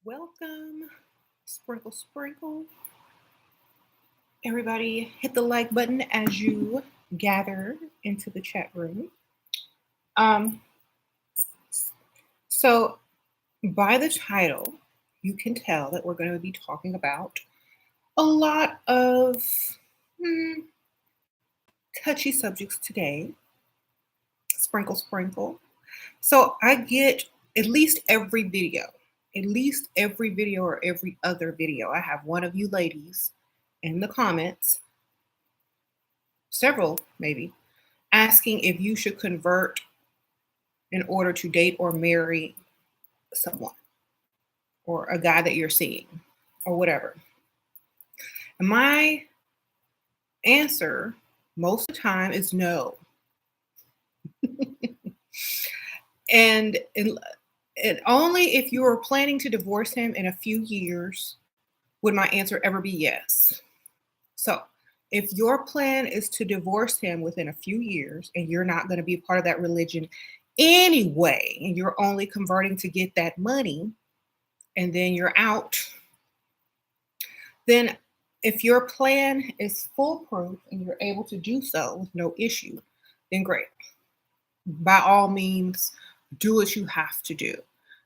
Welcome, sprinkle, sprinkle. Everybody hit the like button as you gather into the chat room. Um, so by the title, you can tell that we're going to be talking about a lot of hmm, touchy subjects today. Sprinkle, sprinkle. So I get at least every video, or every other video. I have one of you ladies in the comments, several maybe, asking if you should convert in order to date or marry someone or a guy that you're seeing or whatever. And my answer most of the time is no. and only if you are planning to divorce him in a few years would my answer ever be yes. So if your plan is to divorce him within a few years and you're not going to be part of that religion anyway, and you're only converting to get that money and then you're out, then if your plan is foolproof and you're able to do so with no issue, then great. By all means, do what you have to do.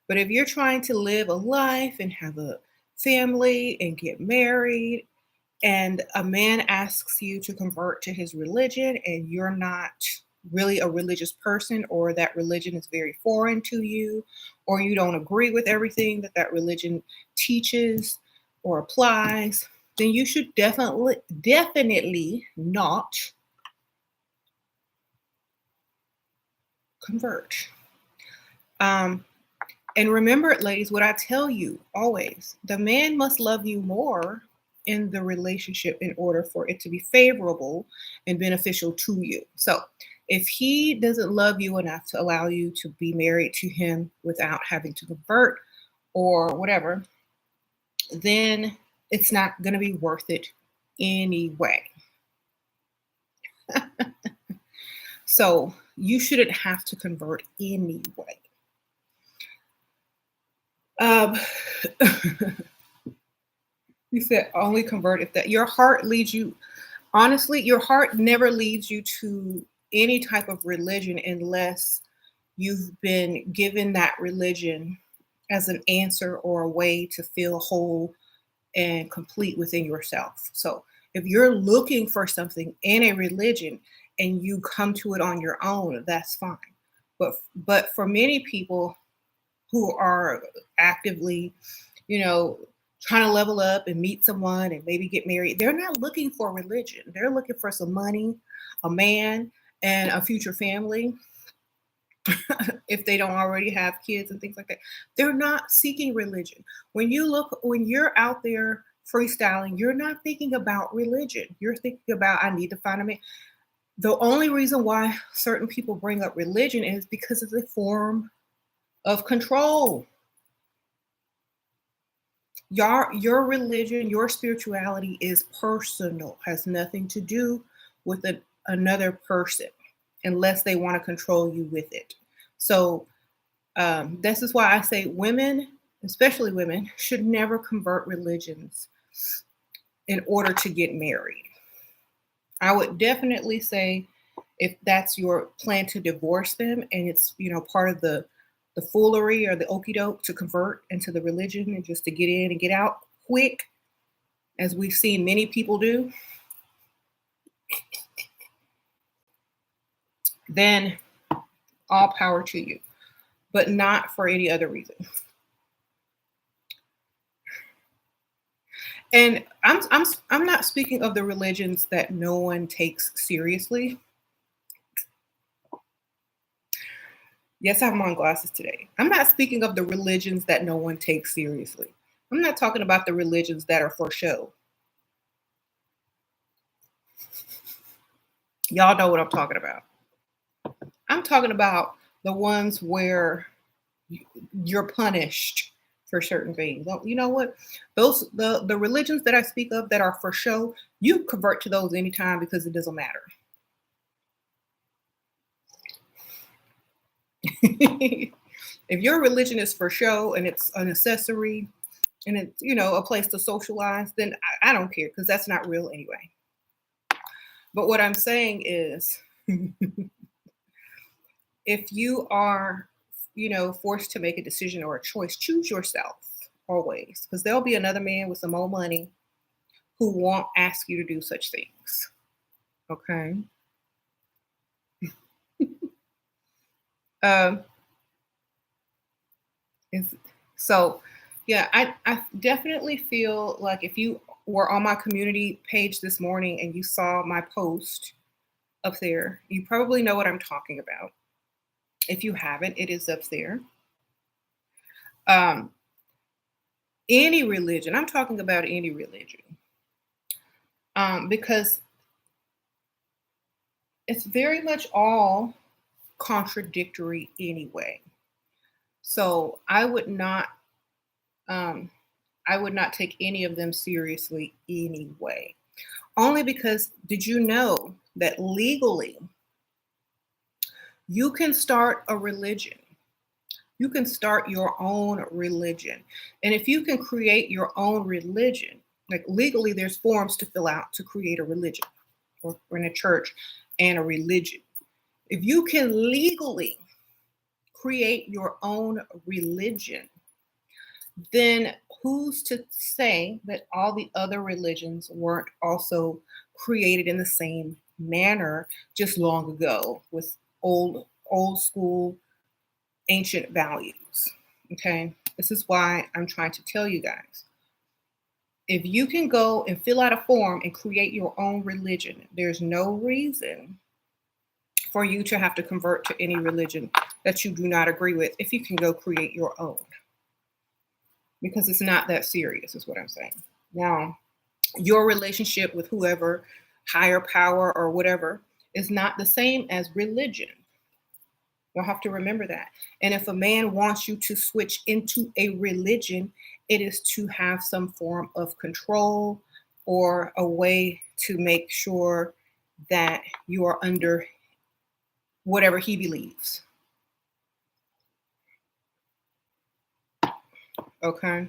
But if you're trying to live a life and have a family and get married, and a man asks you to convert to his religion and you're not really a religious person, or that religion is very foreign to you, or you don't agree with everything that that religion teaches or applies, then you should definitely not convert. And remember, ladies, what I tell you always, the man must love you more in the relationship in order for it to be favorable and beneficial to you. So if he doesn't love you enough to allow you to be married to him without having to convert or whatever, then it's not going to be worth it anyway. So you shouldn't have to convert anyway. You said only convert if that your heart leads you. Honestly, your heart never leads you to any type of religion unless you've been given that religion as an answer or a way to feel whole and complete within yourself. So if you're looking for something in a religion and you come to it on your own, that's fine. But for many people who are actively, trying to level up and meet someone and maybe get married, they're not looking for religion. They're looking for some money, a man, and a future family. If they don't already have kids and things like that, they're not seeking religion. When you're out there freestyling, you're not thinking about religion. You're thinking about, I need to find a man. The only reason why certain people bring up religion is because it's a form of control. Your religion, your spirituality is personal, has nothing to do with another person unless they want to control you with it. So this is why I say women, especially women, should never convert religions in order to get married. I would definitely say if that's your plan to divorce them and it's, part of the foolery or the okey doke to convert into the religion and just to get in and get out quick, as we've seen many people do, then all power to you, but not for any other reason. And I'm not speaking of the religions that no one takes seriously. Yes, I have on glasses today. I'm not speaking of the religions that no one takes seriously. I'm not talking about the religions that are for show. Y'all know what I'm talking about. I'm talking about the ones where you're punished for certain things. You know what? The religions that I speak of that are for show, you convert to those anytime because it doesn't matter. If your religion is for show and it's an accessory and it's, a place to socialize, then I don't care because that's not real anyway. But what I'm saying is, if you are, forced to make a decision or a choice, choose yourself always, because there'll be another man with some more money who won't ask you to do such things. Okay. Um, is so yeah, I definitely feel like if you were on my community page this morning and you saw my post up there, you probably know what I'm talking about. If you haven't, it is up there. Um, any religion, I'm talking about any religion, because it's very much all contradictory anyway. So um, I would not take any of them seriously anyway. Only because did you know that legally you can start a religion? You can start your own religion. And if you can create your own religion, like legally, there's forms to fill out to create a religion or in a church and a religion. If you can legally create your own religion, then who's to say that all the other religions weren't also created in the same manner just long ago with old school ancient values? Okay, this is why I'm trying to tell you guys, if you can go and fill out a form and create your own religion, there's no reason for you to have to convert to any religion that you do not agree with if you can go create your own, because it's not that serious, is what I'm saying. Now, your relationship with whoever, higher power or whatever, is not the same as religion. You'll have to remember that. And if a man wants you to switch into a religion, it is to have some form of control or a way to make sure that you are under whatever he believes. Okay?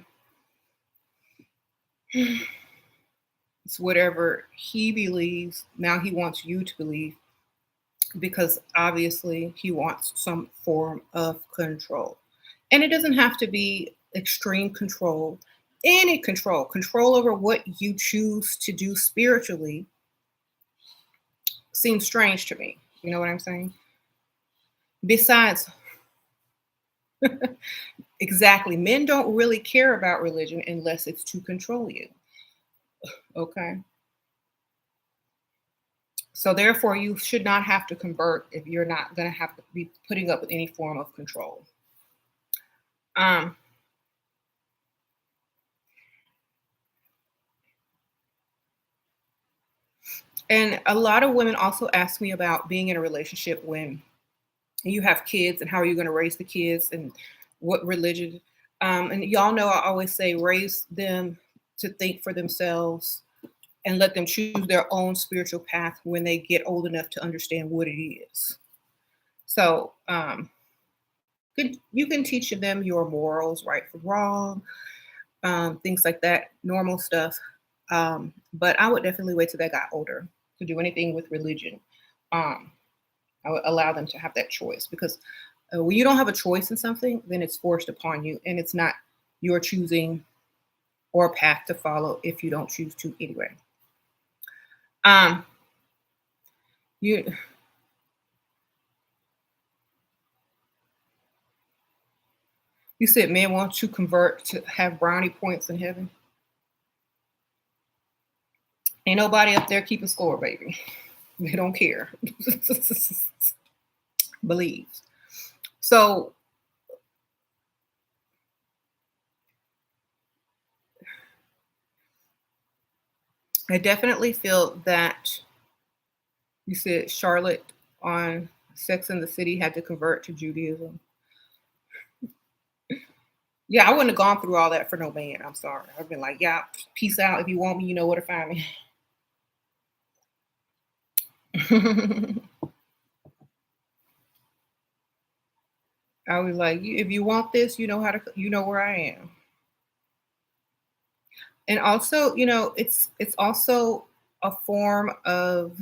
It's whatever he believes. Now he wants you to believe because obviously he wants some form of control. And it doesn't have to be extreme control, any control over what you choose to do spiritually seems strange to me. You know what I'm saying? Besides, exactly, men don't really care about religion unless it's to control you. Okay. So therefore, you should not have to convert if you're not going to have to be putting up with any form of control. Um, and a lot of women also ask me about being in a relationship when you have kids and how are you going to raise the kids and what religion. And y'all know I always say raise them to think for themselves and let them choose their own spiritual path when they get old enough to understand what it is. So you can teach them your morals, right from wrong, things like that, normal stuff. But I would definitely wait till they got older to do anything with religion. Um, I would allow them to have that choice because when you don't have a choice in something, then it's forced upon you and it's not your choosing or path to follow if you don't choose to anyway. Um, you you said men want to convert to have brownie points in heaven. Ain't nobody up there keeping score, baby. They don't care. Believe. So I definitely feel that you said Charlotte on Sex and the City had to convert to Judaism. Yeah, I wouldn't have gone through all that for no man. I'm sorry. I've been like, yeah, peace out. If you want me, you know where to find me. I was like, if you want this, you know how to, you know where I am. And also, it's also a form of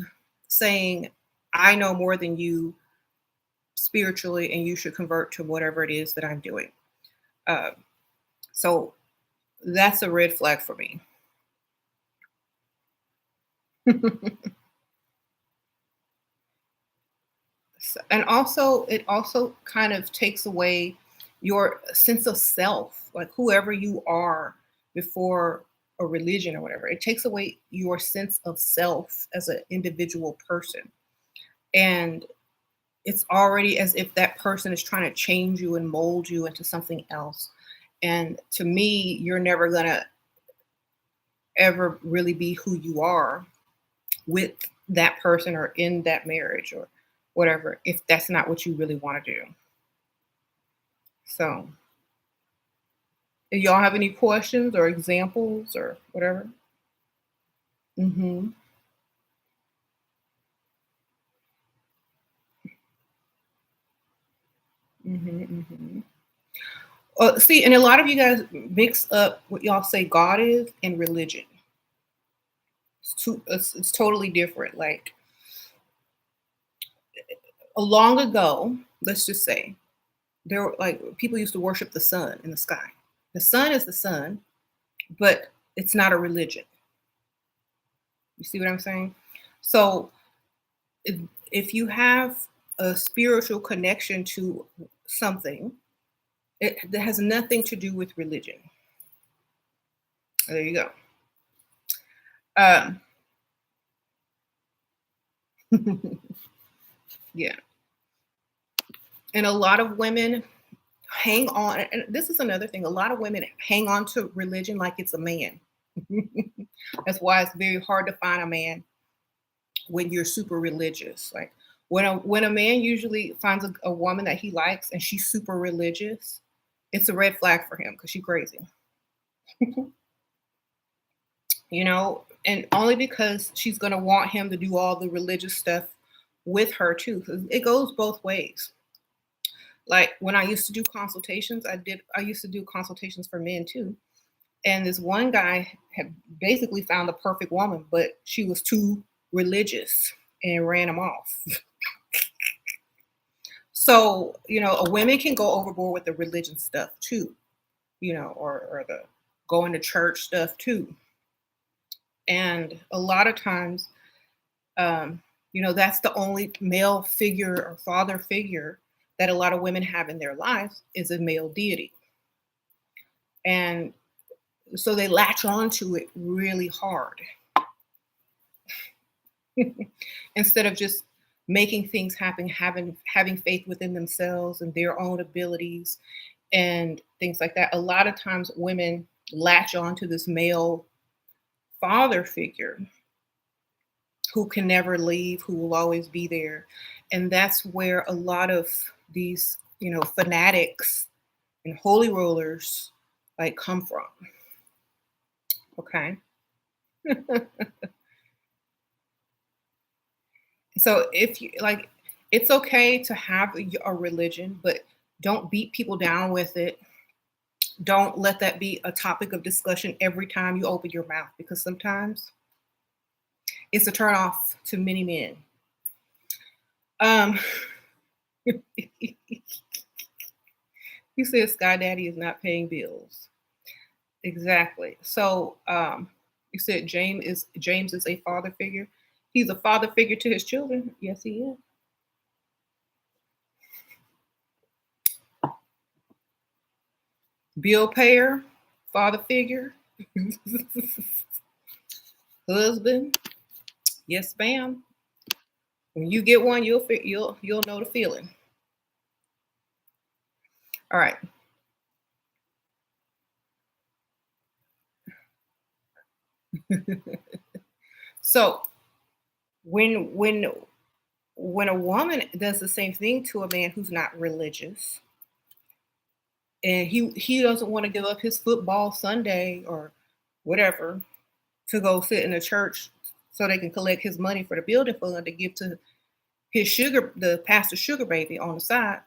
saying, I know more than you spiritually, and you should convert to whatever it is that I'm doing. Um, so that's a red flag for me. And also, it also kind of takes away your sense of self, like whoever you are before a religion or whatever. It takes away your sense of self as an individual person. And it's already as if that person is trying to change you and mold you into something else. And to me, you're never going to ever really be who you are with that person or in that marriage or whatever, if that's not what you really want to do. So, do y'all have any questions or examples or whatever? Mhm. Mhm, mhm. See, and a lot of you guys mix up what y'all say God is and religion. It's totally different. Like, long ago, let's just say, there were like people used to worship the sun in the sky. The sun is the sun, but it's not a religion. You see what I'm saying? So, if, if you have a spiritual connection to something, that has nothing to do with religion. There you go. Um, yeah. And a lot of women hang on. And this is another thing. A lot of women hang on to religion like it's a man. That's why it's very hard to find a man when you're super religious. Like when a man usually finds a woman that he likes and she's super religious, it's a red flag for him because she's crazy. And only because she's gonna want him to do all the religious stuff with her too. 'Cause it goes both ways. Like when I used to do consultations, I used to do consultations for men too. And this one guy had basically found the perfect woman, but she was too religious and ran him off. So, a women can go overboard with the religion stuff too, or the going to church stuff too. And a lot of times, that's the only male figure or father figure that a lot of women have in their lives is a male deity. And so they latch on to it really hard instead of just making things happen, having faith within themselves and their own abilities and things like that. A lot of times women latch on to this male father figure who can never leave, who will always be there. And that's where a lot of these, fanatics and holy rollers like come from. Okay. So if you like, it's okay to have a religion, but don't beat people down with it. Don't let that be a topic of discussion every time you open your mouth because sometimes it's a turn off to many men. Um, you said Sky Daddy is not paying bills. Exactly. So you said James is a father figure. He's a father figure to his children. Yes, he is. Bill payer, father figure, husband. Yes, ma'am. When you get one, you'll know the feeling. All right. So when a woman does the same thing to a man who's not religious, and he doesn't want to give up his football Sunday or whatever to go sit in a church so they can collect his money for the building fund to give to the pastor's sugar baby on the side.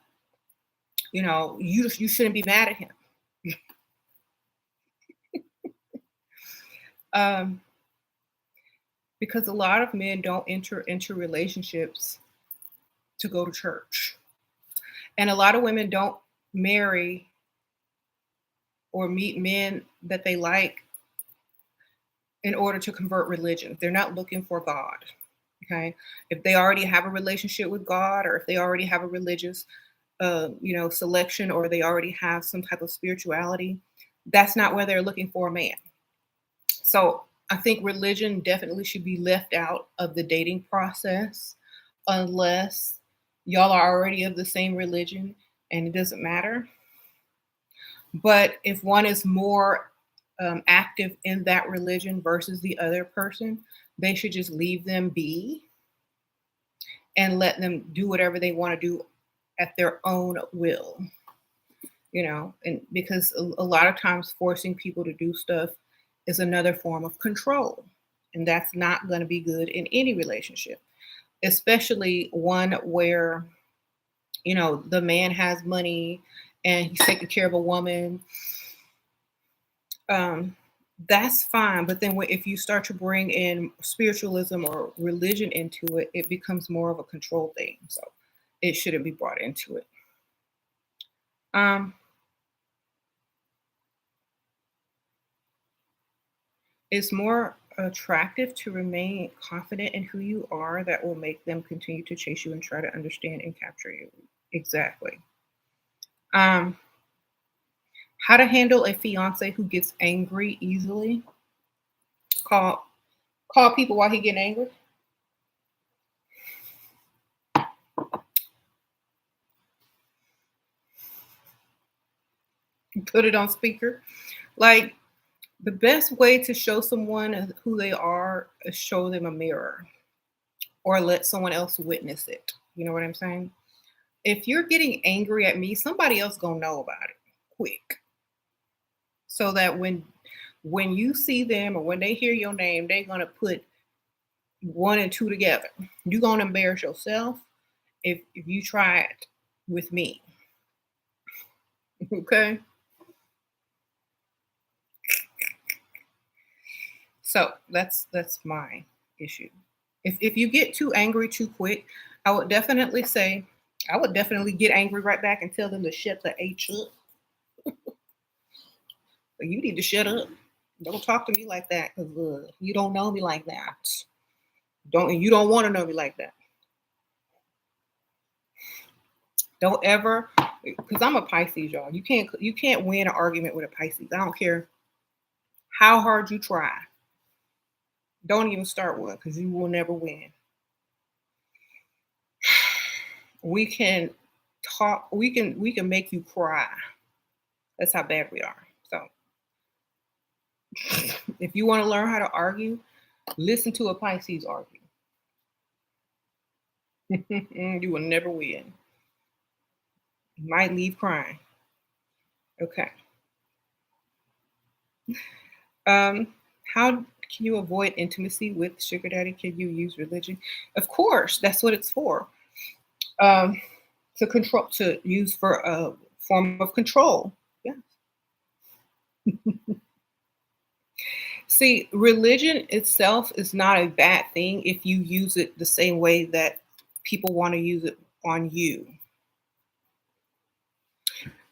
You shouldn't be mad at him. Um, because a lot of men don't enter into relationships to go to church. And a lot of women don't marry or meet men that they like in order to convert religion. They're not looking for God. Okay. If they already have a relationship with God, or if they already have a religious selection, or they already have some type of spirituality, that's not where they're looking for a man. So I think religion definitely should be left out of the dating process unless y'all are already of the same religion and it doesn't matter. But if one is more active in that religion versus the other person, they should just leave them be and let them do whatever they want to do at their own will, and because a lot of times forcing people to do stuff is another form of control. And that's not going to be good in any relationship, especially one where, the man has money and he's taking care of a woman. um, that's fine. But then if you start to bring in spiritualism or religion into it, it becomes more of a control thing. So it shouldn't be brought into it. Um, it's more attractive to remain confident in who you are. That will make them continue to chase you and try to understand and capture you. Exactly. Um, how to handle a fiance who gets angry easily. Call call people while he getting angry. Put it on speaker. Like, the best way to show someone who they are is show them a mirror or let someone else witness it. You know what I'm saying? If you're getting angry at me, somebody else gonna know about it quick. So that when you see them or when they hear your name, they're gonna put one and two together. You're gonna embarrass yourself if you try it with me. Okay. So that's my issue. If you get too angry too quick, I would definitely say I would definitely get angry right back and tell them to shut the H up. But you need to shut up. Don't talk to me like that because you don't know me like that. You don't want to know me like that. Don't ever, because I'm a Pisces, y'all. You can't win an argument with a Pisces. I don't care how hard you try. Don't even start one because you will never win. We can talk. We can make you cry. That's how bad we are. So if you want to learn how to argue, listen to a Pisces argue. You will never win. You might leave crying. Okay. How can you avoid intimacy with sugar daddy? Can you use religion? Of course, that's what it's for. Um, to use for a form of control. Yeah. See, religion itself is not a bad thing if you use it the same way that people want to use it on you.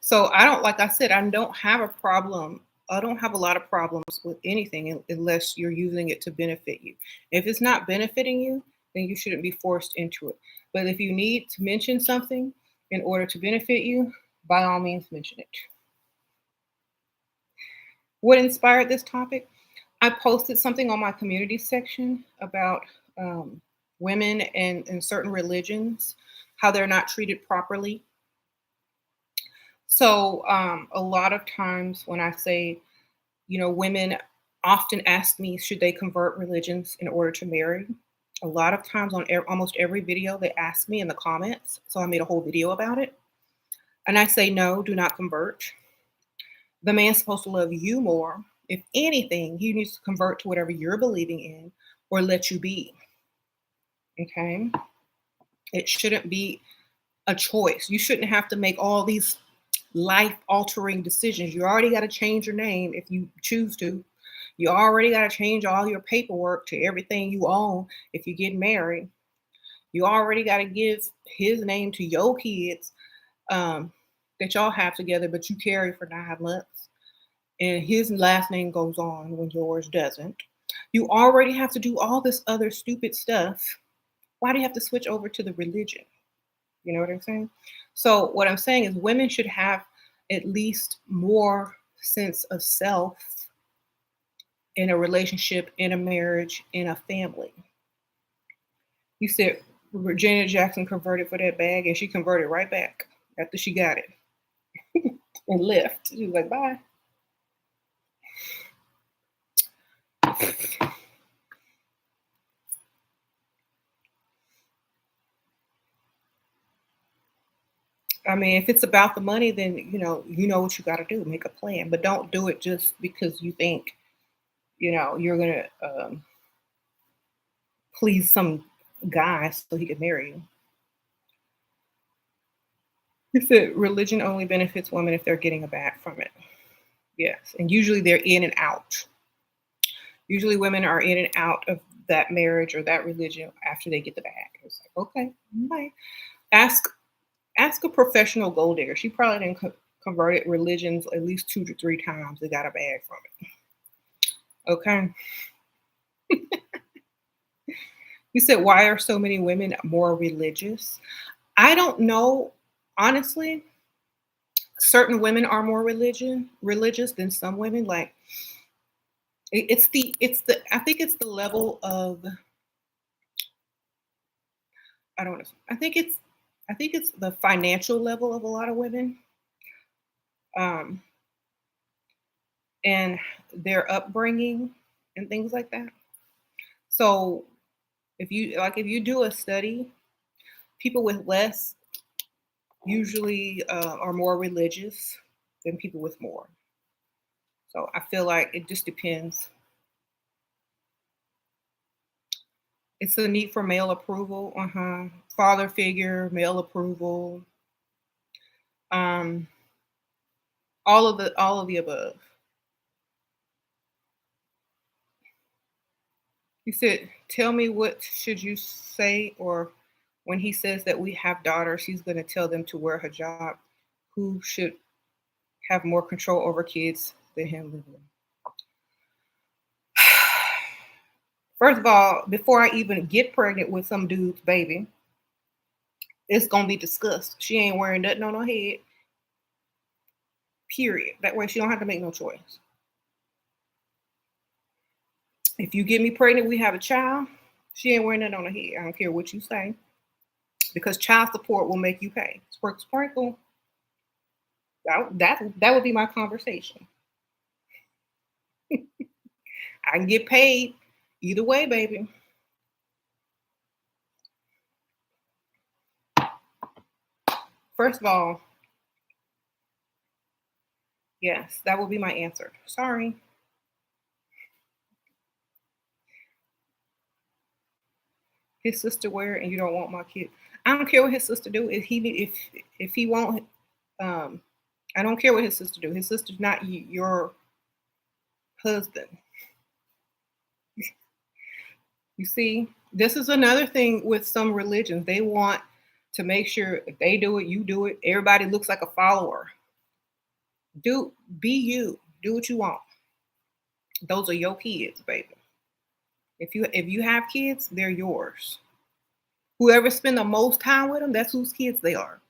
So I don't, like I said, I don't have a problem. I don't have a lot of problems with anything unless you're using it to benefit you. If it's not benefiting you, then you shouldn't be forced into it. But if you need to mention something in order to benefit you, by all means mention it. What inspired this topic? I posted something on my community section about women and certain religions, how they're not treated properly. So a lot of times when I say, women often ask me, should they convert religions in order to marry? A lot of times on almost every video, they ask me in the comments. So I made a whole video about it. And I say, no, do not convert. The man's supposed to love you more. If anything, he needs to convert to whatever you're believing in or let you be. Okay. It shouldn't be a choice. You shouldn't have to make all these life altering decisions. You already got to change your name if you choose to. You already got to change all your paperwork to everything you own if you get married. You already got to give his name to your kids um, that y'all have together, but you carry for 9 months. And his last name goes on when yours doesn't. You already have to do all this other stupid stuff. Why do you have to switch over to the religion? You know what I'm saying? So, what I'm saying is, women should have at least more sense of self in a relationship, in a marriage, in a family. You said Virginia Jackson converted for that bag, and she converted right back after she got it and left. She was like, bye. I mean, if it's about the money, then you know what you got to do. Make a plan, but don't do it just because you think you're gonna please some guy so he can marry you. He said religion only benefits women if they're getting a bag from it. Yes, and usually they're in and out. Usually women are in and out of that marriage or that religion after they get the bag. It's like, okay, bye. Ask ask a professional gold digger. She probably didn't converted religions at least 2 to 3 times. They got a bag from it. Okay. You said why are so many women more religious? I don't know. Honestly, certain women are more religious than some women. Like it's the I think it's the level of I don't know. I think it's the financial level of a lot of women, um, and their upbringing and things like that. So if you do a study, people with less usually are more religious than people with more. So I feel like it just depends. It's a need for male approval, father figure, male approval, um, all of the above. He said, "Tell me what should you say?" Or when he says that we have daughters, he's going to tell them to wear hijab. Who should have more control over kids than him? First of all, before I even get pregnant with some dude's baby, it's gonna be discussed. She ain't wearing nothing on her head. Period. That way she don't have to make no choice. If you get me pregnant, we have a child. She ain't wearing nothing on her head. I don't care what you say because child support will make you pay. Sprinkle, sprinkle. That would be my conversation. I can get paid either way, baby. First of all, yes, that would be my answer. Sorry. His sister wear it and you don't want my kid. I don't care what his sister do. If he won't, um, I don't care what his sister do. His sister's not your husband. You see, this is another thing with some religions. They want to make sure if they do it, you do it. Everybody looks like a follower. Do be you. Do what you want. Those are your kids, baby. If you have kids, they're yours. Whoever spend the most time with them, that's whose kids they are.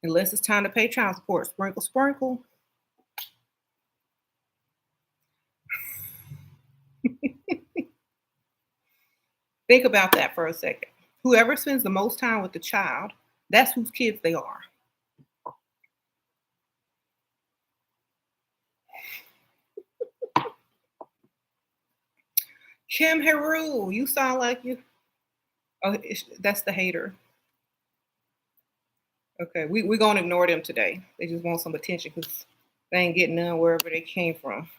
Unless it's time to pay child support. Sprinkle, sprinkle. Think about that for a second. Whoever spends the most time with the child, that's whose kids they are. Kim Heru, you sound like you. Oh, that's the hater. Okay, we're going to ignore them today. They just want some attention because they ain't getting none wherever they came from.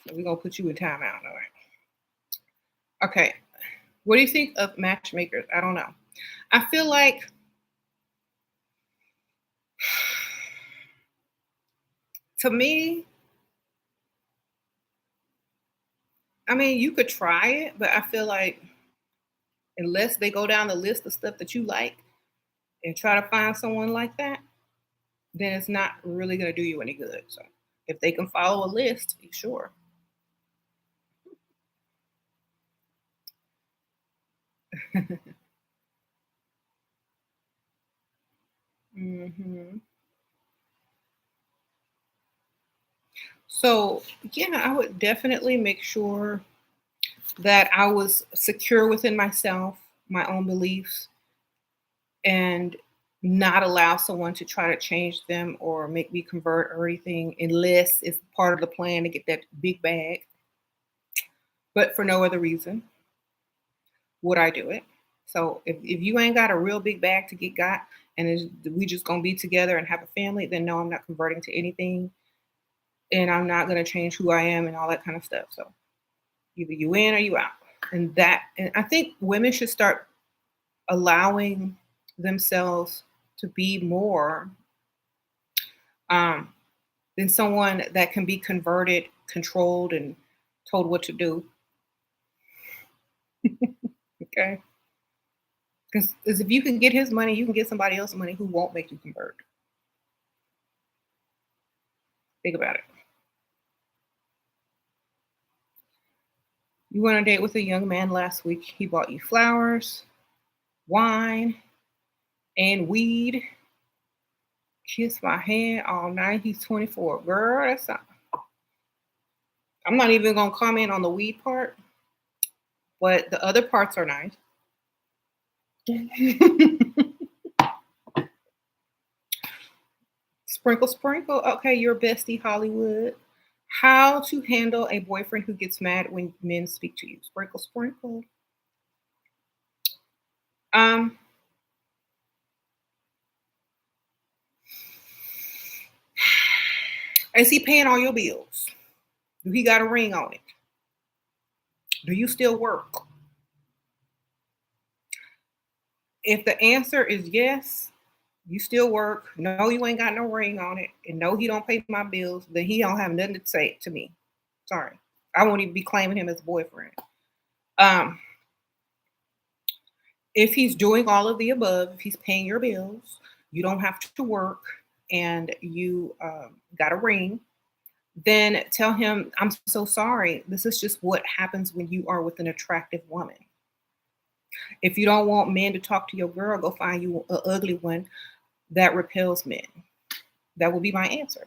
So we're going to put you in timeout. All right. Okay. What do you think of matchmakers? I don't know. I feel like to me, I mean, you could try it, but I feel like unless they go down the list of stuff that you like and try to find someone like that, then it's not really gonna do you any good. So if they can follow a list, sure. hmm So yeah, I would definitely make sure that I was secure within myself, my own beliefs, and not allow someone to try to change them or make me convert or anything unless it's part of the plan to get that big bag. But for no other reason would I do it. So if you ain't got a real big bag to get got and we just gonna be together and have a family, then no, I'm not converting to anything and I'm not gonna change who I am and all that kind of stuff. So either you in or you out. And I think women should start allowing themselves to be more um, than someone that can be converted, controlled, and told what to do. Okay, because if you can get his money, you can get somebody else's money who won't make you convert. Think about it. You went on a date with a young man last week. He bought you flowers, wine, and weed. Kissed my hand all night. He's 24. Girl, that's not, I'm not even gonna comment on the weed part, but the other parts are nice. Sprinkle, sprinkle. Okay, your bestie Hollywood. How to handle a boyfriend who gets mad when men speak to you. Sprinkle, sprinkle. Um, is he paying all your bills? Do he got a ring on it? Do you still work? If the answer is yes, you still work. No, you ain't got no ring on it, and no, he don't pay my bills. Then he don't have nothing to say to me. Sorry, I won't even be claiming him as a boyfriend. Um, if he's doing all of the above, if he's paying your bills, you don't have to work, and you got a ring, then tell him, I'm so sorry. This is just what happens when you are with an attractive woman. If you don't want men to talk to your girl, go find you an ugly one that repels men. That would be my answer.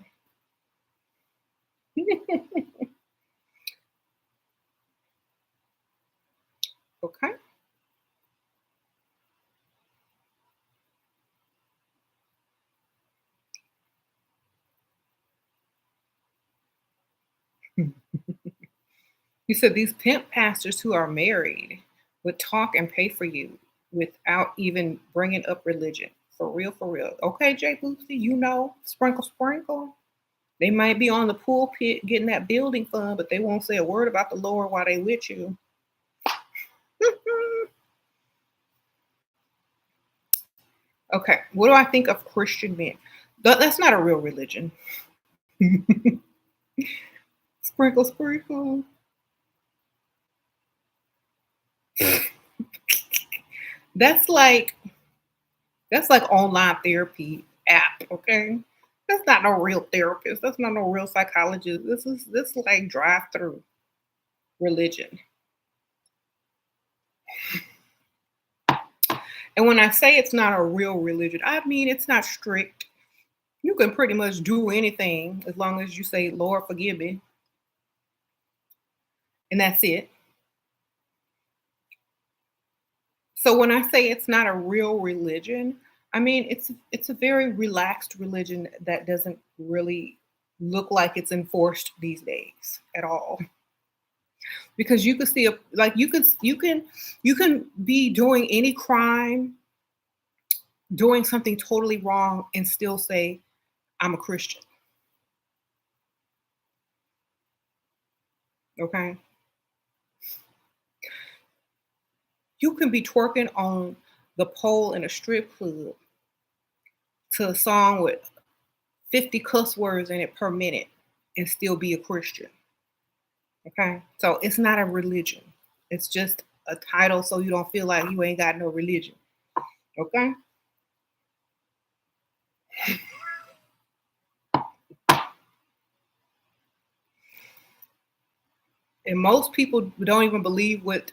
Okay. You said these pimp pastors who are married would talk and pay for you without even bringing up religion. For real, for real. Okay, Jay Bootsy, you know, sprinkle, sprinkle. They might be on the pulpit getting that building fund, but they won't say a word about the Lord while they with you. Okay, what do I think of Christian men? That's not a real religion. Sprinkle, sprinkle. That's like that's like online therapy app. Okay, that's not no real therapist. That's not no real psychologist. This like drive through religion. And when I say it's not a real religion, I mean it's not strict. You can pretty much do anything as long as you say, Lord, forgive me. And that's it. So when I say it's not a real religion, I mean it's a very relaxed religion that doesn't really look like it's enforced these days at all. Because you could see a like you can be doing any crime, doing something totally wrong, and still say, I'm a Christian. Okay. You can be twerking on the pole in a strip club to a song with 50 cuss words in it per minute and still be a Christian. Okay. So it's not a religion. It's just a title so you don't feel like you ain't got no religion. Okay. And most people don't even believe what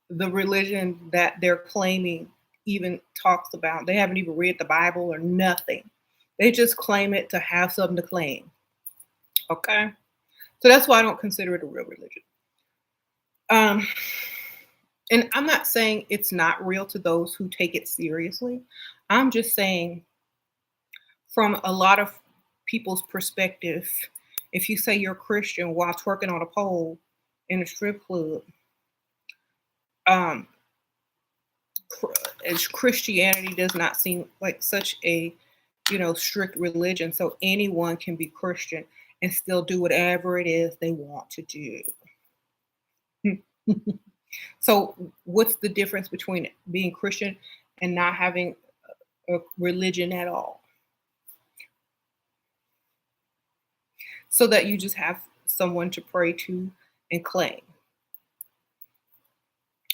the religion that they're claiming even talks about. They haven't even read the Bible or nothing. They just claim it to have something to claim. Okay. So that's why I don't consider it a real religion. Um, and I'm not saying it's not real to those who take it seriously. I'm just saying, from a lot of people's perspective, if you say you're Christian while twerking on a pole in a strip club, um, as Christianity does not seem like such a strict religion, so anyone can be Christian and still do whatever it is they want to do. So what's the difference between being Christian and not having a religion at all? So that you just have someone to pray to and claim.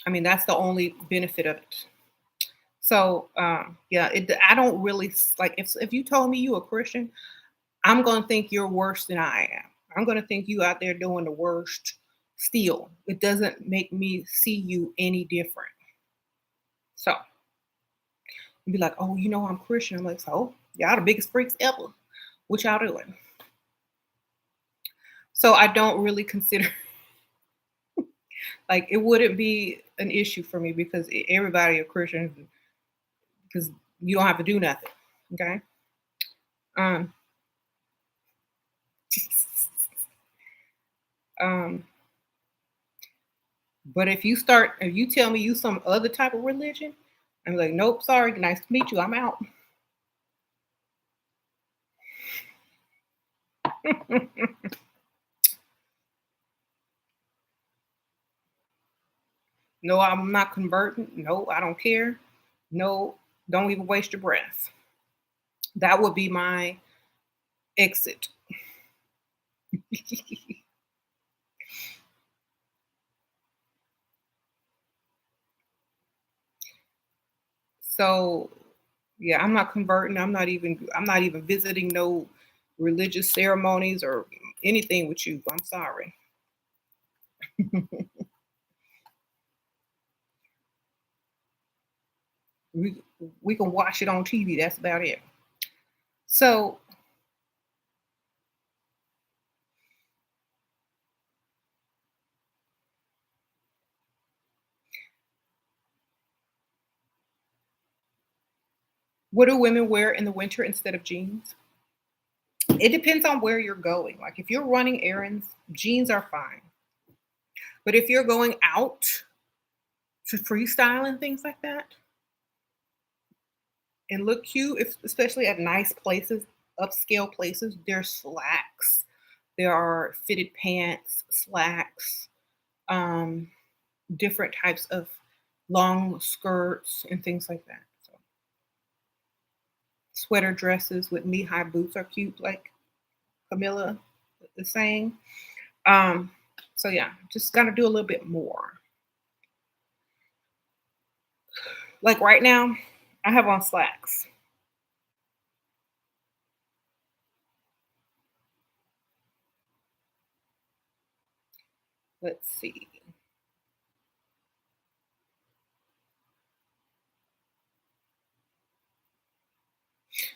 I mean, that's the only benefit of it. So yeah, I don't really like, if you told me you a Christian, I'm gonna think you're worse than I am. I'm gonna think you out there doing the worst still. It doesn't make me see you any different. So you'd be like, oh, I'm Christian. I'm like, so y'all the biggest freaks ever. What y'all doing? So I don't really consider like it wouldn't be an issue for me because everybody are Christians because you don't have to do nothing. Okay. Um, um, but if you tell me you some other type of religion, I'm like, nope, sorry, nice to meet you. I'm out. No, I'm not converting. No, I don't care. No, don't even waste your breath. That would be my exit. So yeah, I'm not even visiting no religious ceremonies or anything with you. I'm sorry. we we can watch it on TV. That's about it. So what do women wear in the winter instead of jeans? It depends on where you're going. Like if you're running errands, jeans are fine. But if you're going out to freestyle and things like that and look cute, especially at nice places, upscale places, there's slacks. There are fitted pants, slacks, um, different types of long skirts and things like that. So sweater dresses with knee-high boots are cute, like Camilla is saying. Um, so yeah, just gotta do a little bit more. Like right now, I have on slacks. Let's see.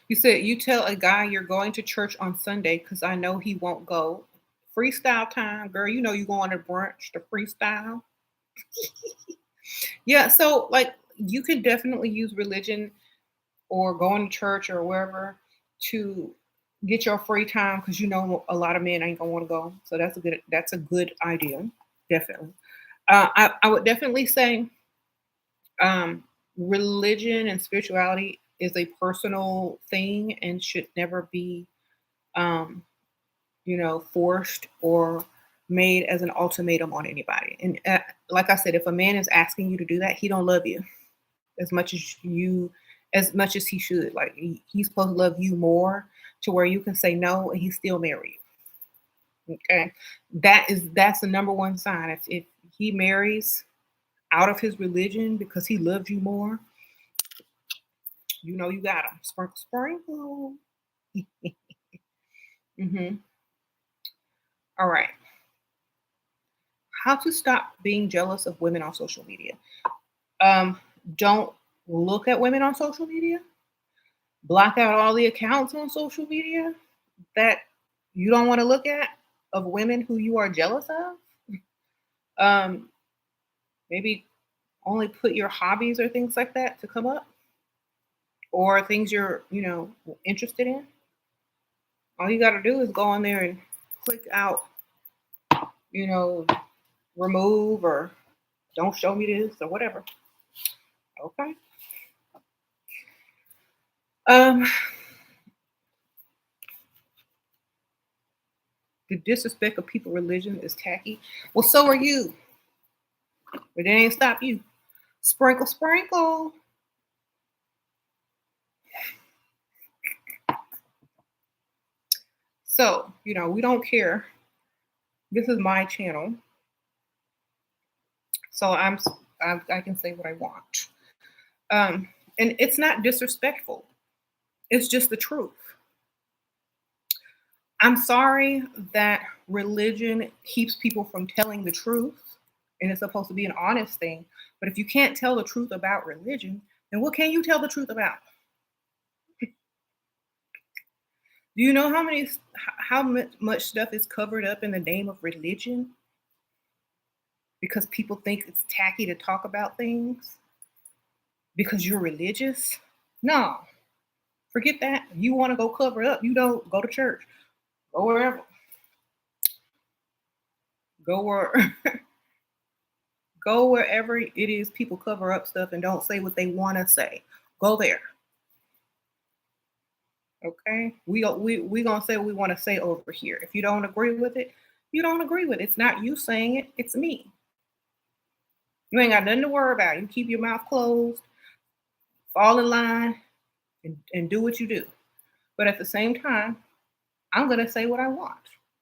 You said you tell a guy you're going to church on Sunday because I know he won't go. Freestyle time, girl. You know you going to brunch to freestyle. Yeah, so like you can definitely use religion or going to church or wherever to get your free time because you know a lot of men ain't gonna want to go. So that's a good idea, definitely. I would definitely say um, religion and spirituality is a personal thing and should never be um, forced or made as an ultimatum on anybody. And like I said, if a man is asking you to do that, he don't love you as much as as much as he should. Like he's supposed to love you more to where you can say no and he still marry you. Okay. That's the number one sign. If he marries out of his religion because he loves you more, you know you got him. Sprinkle, sprinkle. Hmm. All right. How to stop being jealous of women on social media? Um, don't look at women on social media. Block out all the accounts on social media that you don't want to look at of women who you are jealous of. Um, maybe only put your hobbies or things like that to come up, or things you're interested in. All you got to do is go on there and click out, you know, remove or don't show me this or whatever. Okay. Um, the disrespect of people religion is tacky. Well, so are you, but it ain't stop you. Sprinkle, sprinkle. So we don't care. This is my channel, so I can say what I want. Um, and it's not disrespectful. It's just the truth. I'm sorry that religion keeps people from telling the truth, and it's supposed to be an honest thing. But if you can't tell the truth about religion, then what can you tell the truth about? Do you know how much stuff is covered up in the name of religion because people think it's tacky to talk about things because you're religious? No, forget that. You want to go cover up? You don't go to church. Go wherever. Go where Go wherever it is people cover up stuff and don't say what they want to say. Go there. Okay? We gonna say what we want to say over here. If you don't agree with it, you don't agree with it. It's not you saying it, it's me. You ain't got nothing to worry about. You keep your mouth closed, fall in line, and do what you do. But at the same time, I'm gonna say what I want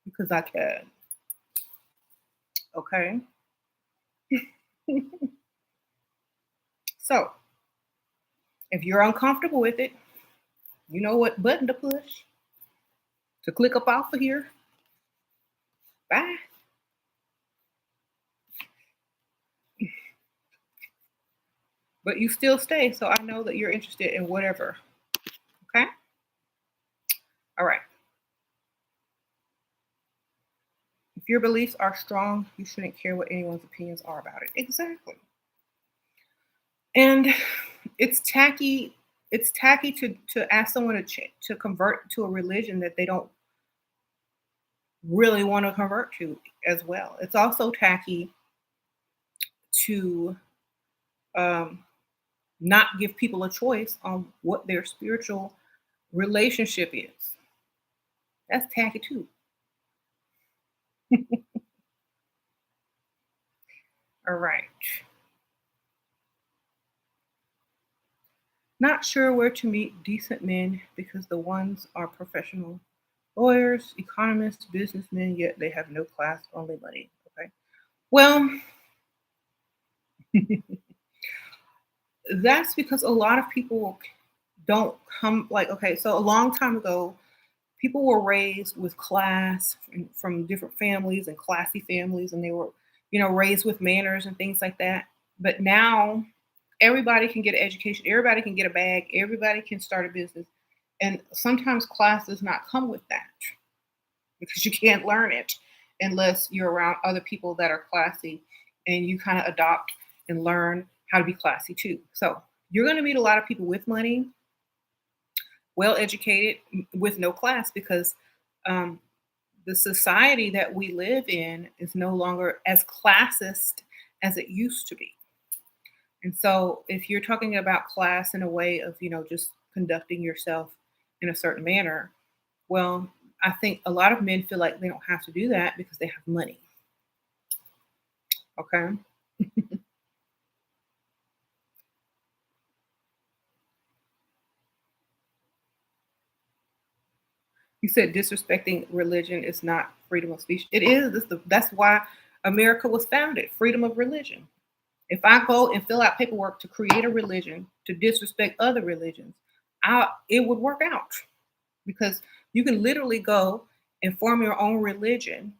because I can. Okay. So if you're uncomfortable with it, you know what button to push to click up off of here. Bye. But you still stay, so I know that you're interested in whatever. Okay? All right. If your beliefs are strong, you shouldn't care what anyone's opinions are about it. Exactly. And it's tacky. It's tacky to ask someone to convert to a religion that they don't really want to convert to as well. It's also tacky to um, not give people a choice on what their spiritual relationship is. That's tacky too. All right. Not sure where to meet decent men because the ones are professional lawyers, economists, businessmen, yet they have no class, only money. Okay. Well, that's because a lot of people don't come like, okay, so a long time ago, people were raised with class from different families and classy families, and they were, raised with manners and things like that. But now everybody can get an education, everybody can get a bag, everybody can start a business. And sometimes class does not come with that because you can't learn it unless you're around other people that are classy and you kind of adopt and learn how to be classy too. So you're going to meet a lot of people with money, well educated, with no class because um, the society that we live in is no longer as classist as it used to be. And so if you're talking about class in a way of, just conducting yourself in a certain manner, well, I think a lot of men feel like they don't have to do that because they have money. Okay. You said disrespecting religion is not freedom of speech. It is. That's why America was founded. Freedom of religion. If I go and fill out paperwork to create a religion to disrespect other religions, it would work out because you can literally go and form your own religion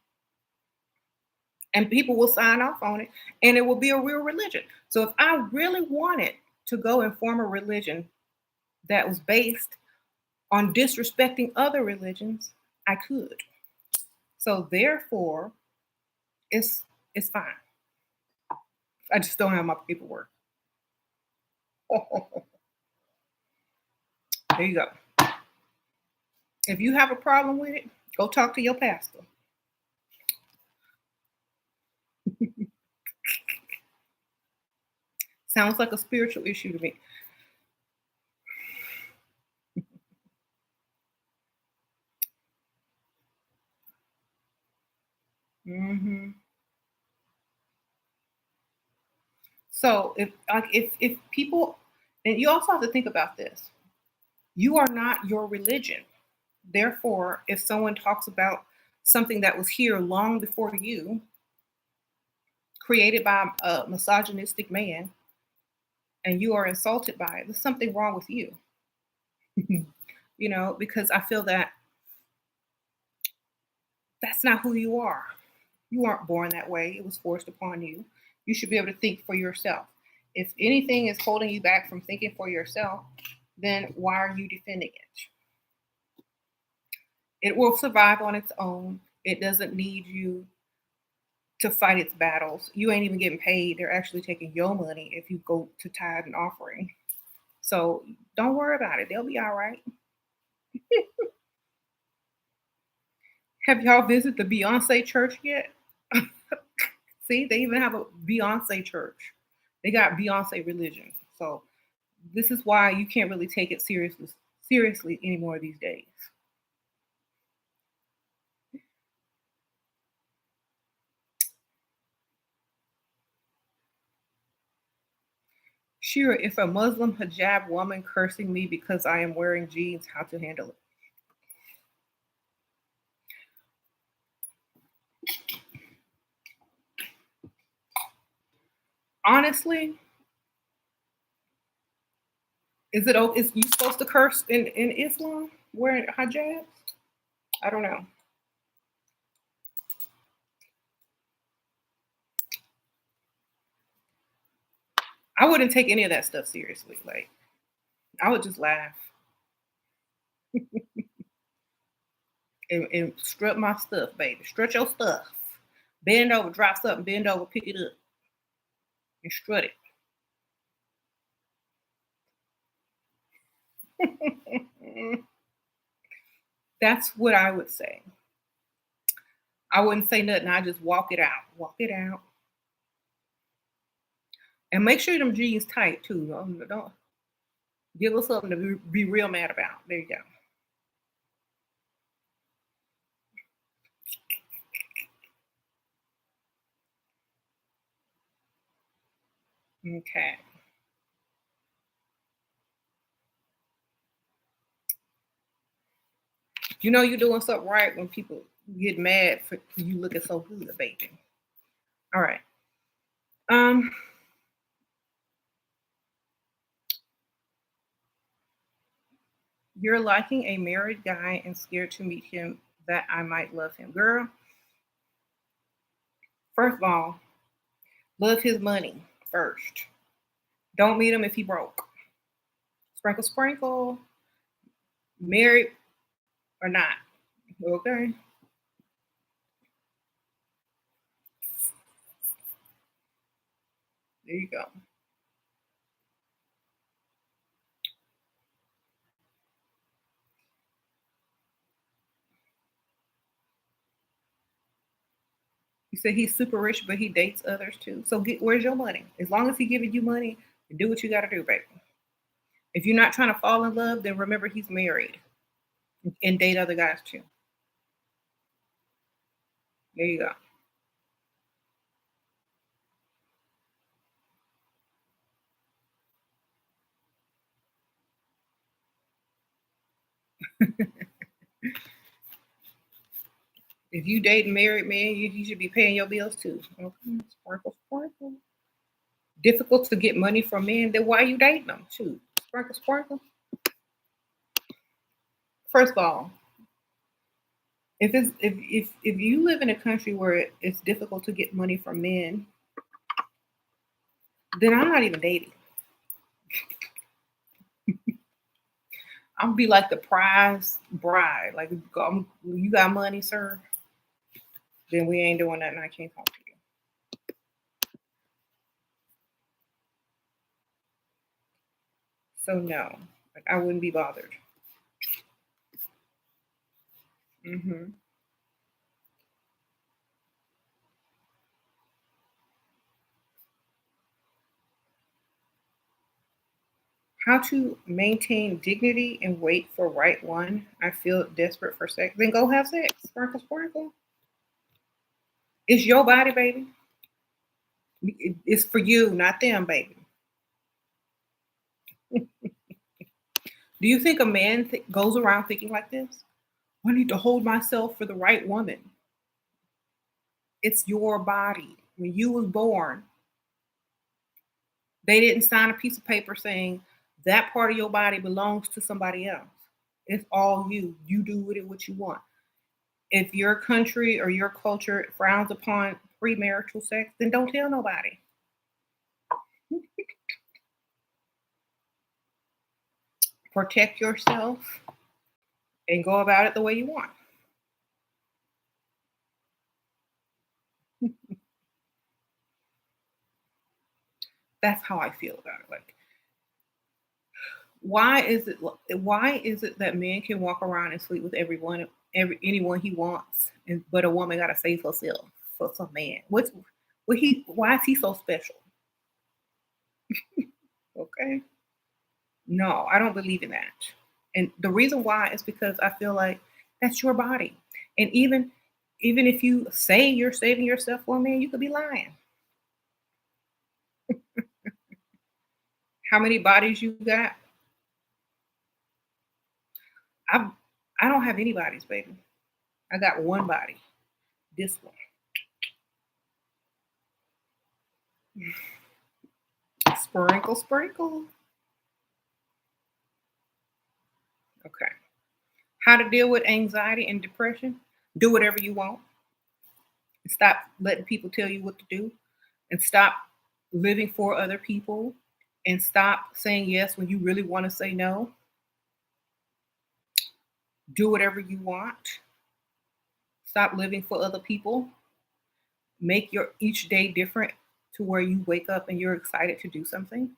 and people will sign off on it and it will be a real religion. So if I really wanted to go and form a religion that was based on disrespecting other religions, I could. So therefore, it's fine. I just don't have my paperwork. There you go. If you have a problem with it, go talk to your pastor. Sounds like a spiritual issue to me. Hmm. So if people, and you also have to think about this, you are not your religion. Therefore, if someone talks about something that was here long before you, created by a misogynistic man, and you are insulted by it, there's something wrong with you. Because I feel that that's not who you are. You weren't born that way, it was forced upon you. You should be able to think for yourself. If anything is holding you back from thinking for yourself, then why are you defending it? It will survive on its own. It doesn't need you to fight its battles. You ain't even getting paid. They're actually taking your money if you go to tithe and offering. So don't worry about it. They'll be all right. Have y'all visited the Beyonce church yet? See, they even have a Beyonce church. They got Beyonce religion. So this is why you can't really take it seriously anymore these days. Sure, if a Muslim hijab woman cursing me because I am wearing jeans, how to handle it? Honestly, is you supposed to curse in Islam wearing hijabs? I don't know. I wouldn't take any of that stuff seriously. Like I would just laugh and strut my stuff, baby. Strut your stuff. Bend over, drop something, bend over, pick it up, and strut it. That's what I would say. I wouldn't say nothing. I just walk it out. Walk it out. And make sure them jeans tight too. Don't give us something to be real mad about. There you go. Okay. You know you're doing something right when people get mad for you looking so good, baby. All right. Um, you're liking a married guy and scared to meet him that I might love him. Girl, first of all, love his money first. Don't meet him if he broke. Sprinkle, sprinkle. Married or not. Okay. There you go. You said he's super rich, but he dates others too. So where's your money? As long as he giving you money, do what you got to do, baby. If you're not trying to fall in love, then remember he's married and date other guys too. There you go. If you date a married man, you should be paying your bills too. Okay, sprinkle, sprinkle. Difficult to get money from men, then why are you dating them? Shoot, sprinkle, sprinkle. First of all, if you live in a country where it's difficult to get money from men, then I'm not even dating. I'm gonna be like the prize bride. Like, you got money, sir? Then we ain't doing that, and I can't talk to you. So no, like, I wouldn't be bothered. Hmm. How to maintain dignity and wait for right one? I feel desperate for sex. Then go have sex. Sprinkle, sprinkle. It's your body, baby. It's for you, not them, baby. Do you think a man goes around thinking like this? I need to hold myself for the right woman. It's your body. When you was born, they didn't sign a piece of paper saying that part of your body belongs to somebody else. It's all you. You do with it what you want. If your country or your culture frowns upon premarital sex, then don't tell nobody. Protect yourself and go about it the way you want. That's how I feel about it. Like, why is it that men can walk around and sleep with anyone he wants, but a woman gotta save herself for some man? Why is he so special? Okay. No, I don't believe in that. And the reason why is because I feel like that's your body. And even if you say you're saving yourself for a man, you could be lying. How many bodies you got? I I don't have any bodies, baby. I got one body. This one. Sprinkle, sprinkle. Okay. How to deal with anxiety and depression? Do whatever you want. Stop letting people tell you what to do, and stop living for other people, and stop saying yes when you really want to say no. Do whatever you want. Stop living for other people. Make your each day different to where you wake up and you're excited to do something.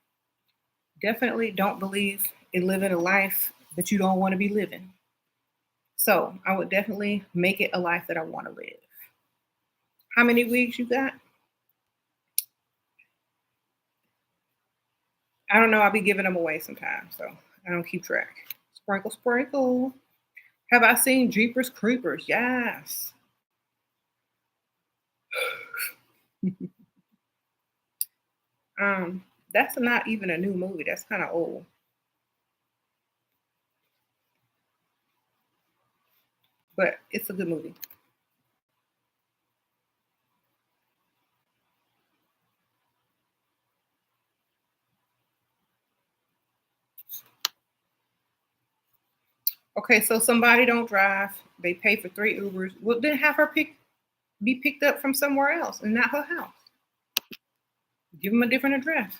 Definitely don't believe in living a life that you don't want to be living. So I would definitely make it a life that I want to live. How many wigs you got? I don't know. I'll be giving them away sometimes, so I don't keep track. Sprinkle, sprinkle. Have I seen Jeepers Creepers? Yes. That's not even a new movie. That's kind of old, but it's a good movie. Okay, so somebody don't drive. They pay for 3 Ubers. Well, then have her be picked up from somewhere else and not her house. Give them a different address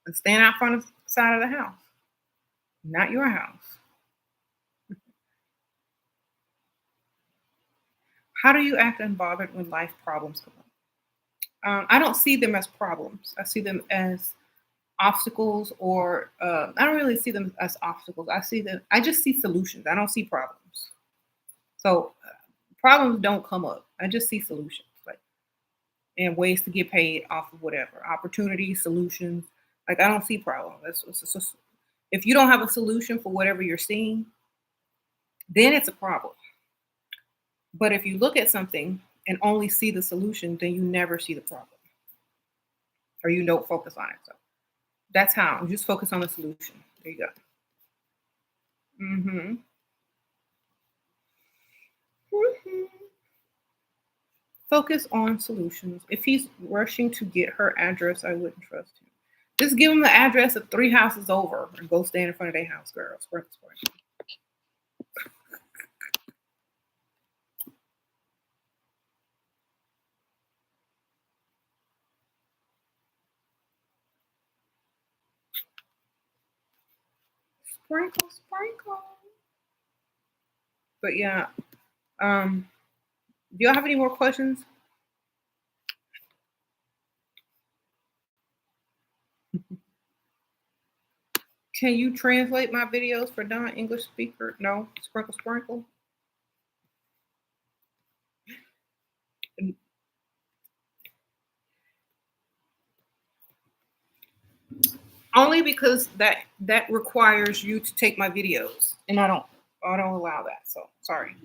and stand out front of the side of the house, not your house. How do you act unbothered when life problems come up? I don't see them as problems. I see them as obstacles, or I don't really see them as obstacles. I just see solutions. I don't see problems. So problems don't come up. I just see solutions, like, and ways to get paid off of whatever opportunities, solutions. Like, I don't see problems. If you don't have a solution for whatever you're seeing, then it's a problem. But if you look at something and only see the solution, then you never see the problem, or you don't focus on it. So that's how. Just focus on the solution. There you go. Hmm. Mhm. Focus on solutions. If he's rushing to get her address, I wouldn't trust him. Just give him the address of 3 houses over and go stand in front of their house, girl. Sprinkle, sprinkle. Sprinkle, sprinkle. But yeah, um, do y'all have any more questions? Can you translate my videos for non-English speaker? No, sprinkle, sprinkle. Only because that requires you to take my videos, and I don't allow that. So sorry.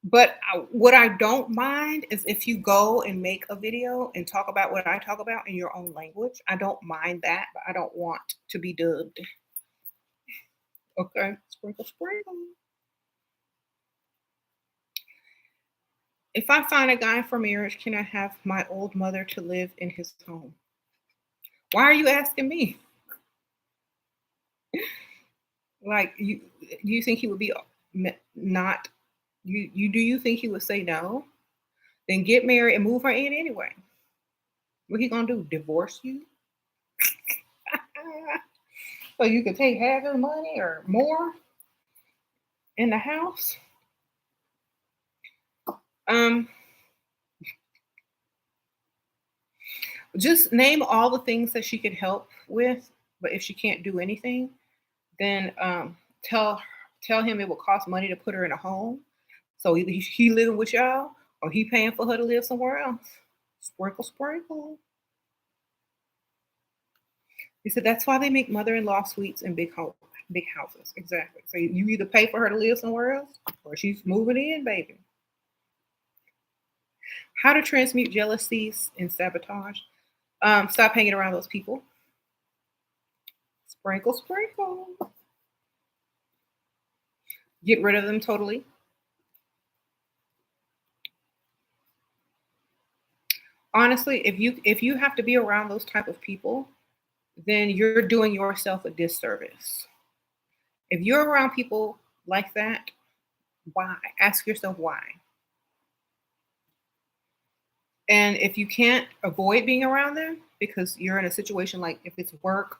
But what I don't mind is if you go and make a video and talk about what I talk about in your own language. I don't mind that, but I don't want to be dubbed. Okay, sprinkle, sprinkle. If I find a guy for marriage, can I have my old mother to live in his home? Why are you asking me? Like you think he would be not you do you think he would say no? Then get married and move her in anyway. What he gonna do? Divorce you? So you can take half of the money or more in the house? Um, just name all the things that she could help with, but if she can't do anything, then tell him it will cost money to put her in a home. So either he living with y'all or he paying for her to live somewhere else. Sprinkle, sprinkle. He said that's why they make mother-in-law suites in big houses. Exactly. So you either pay for her to live somewhere else or she's moving in, baby. How to transmute jealousies and sabotage. Stop hanging around those people. Sprinkle, sprinkle. Get rid of them totally. Honestly, if you have to be around those type of people, then you're doing yourself a disservice. If you're around people like that, why? Ask yourself why. And if you can't avoid being around them because you're in a situation like if it's work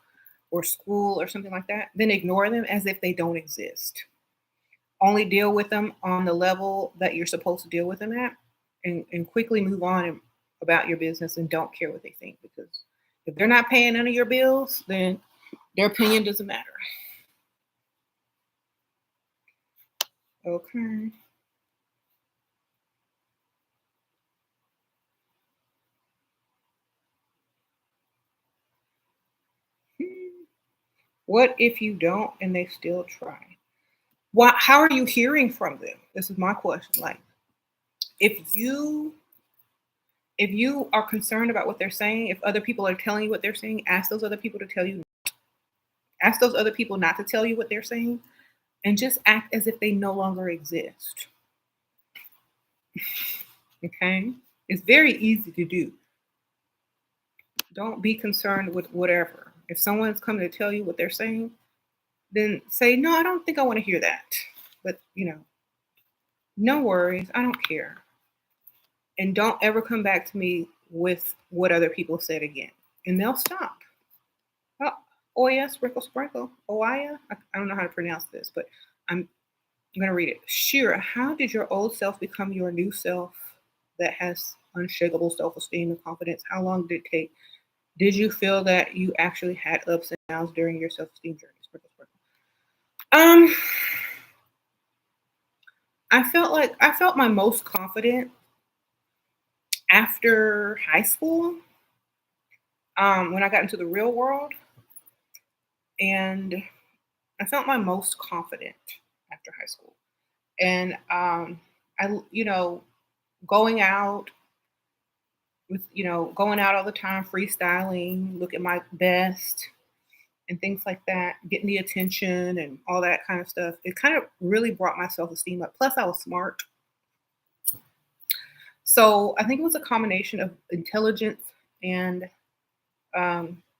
or school or something like that, then ignore them as if they don't exist. Only deal with them on the level that you're supposed to deal with them at and quickly move on about your business and don't care what they think because if they're not paying none of your bills, then their opinion doesn't matter. Okay. Hmm. What if you don't and they still try? Why, how are you hearing from them? This is my question. Like, if you if you are concerned about what they're saying, if other people are telling you what they're saying, ask those other people to tell you. Ask those other people not to tell you what they're saying, and just act as if they no longer exist. Okay, it's very easy to do. Don't be concerned with whatever. If someone's coming to tell you what they're saying, then say, no, I don't think I want to hear that. But, no worries. I don't care. And don't ever come back to me with what other people said again. And they'll stop. Oh, oh yeah, sprinkle, sprinkle. Oh, I don't know how to pronounce this, but I'm going to read it. Shira, how did your old self become your new self that has unshakable self esteem and confidence? How long did it take? Did you feel that you actually had ups and downs during your self esteem journey? Sprinkle, sprinkle. Um, I felt my most confident after high school, when I got into the real world, and I felt my most confident after high school. And going out going out all the time, freestyling, look at my best, and things like that, getting the attention and all that kind of stuff. It kind of really brought my self-esteem up. Plus, I was smart. So I think it was a combination of intelligence and,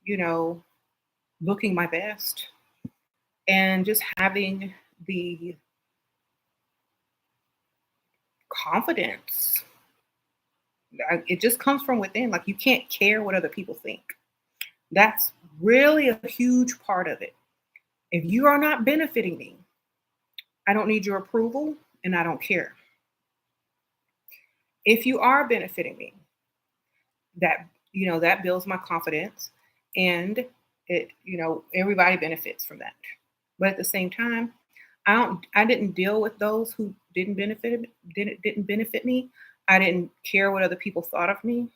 you know, looking my best and just having the confidence. It just comes from within. Like, you can't care what other people think. That's really a huge part of it. If you are not benefiting me, I don't need your approval and I don't care. If you are benefiting me, that builds my confidence, and everybody benefits from that. But at the same time, I didn't deal with those who didn't benefit me. I didn't care what other people thought of me,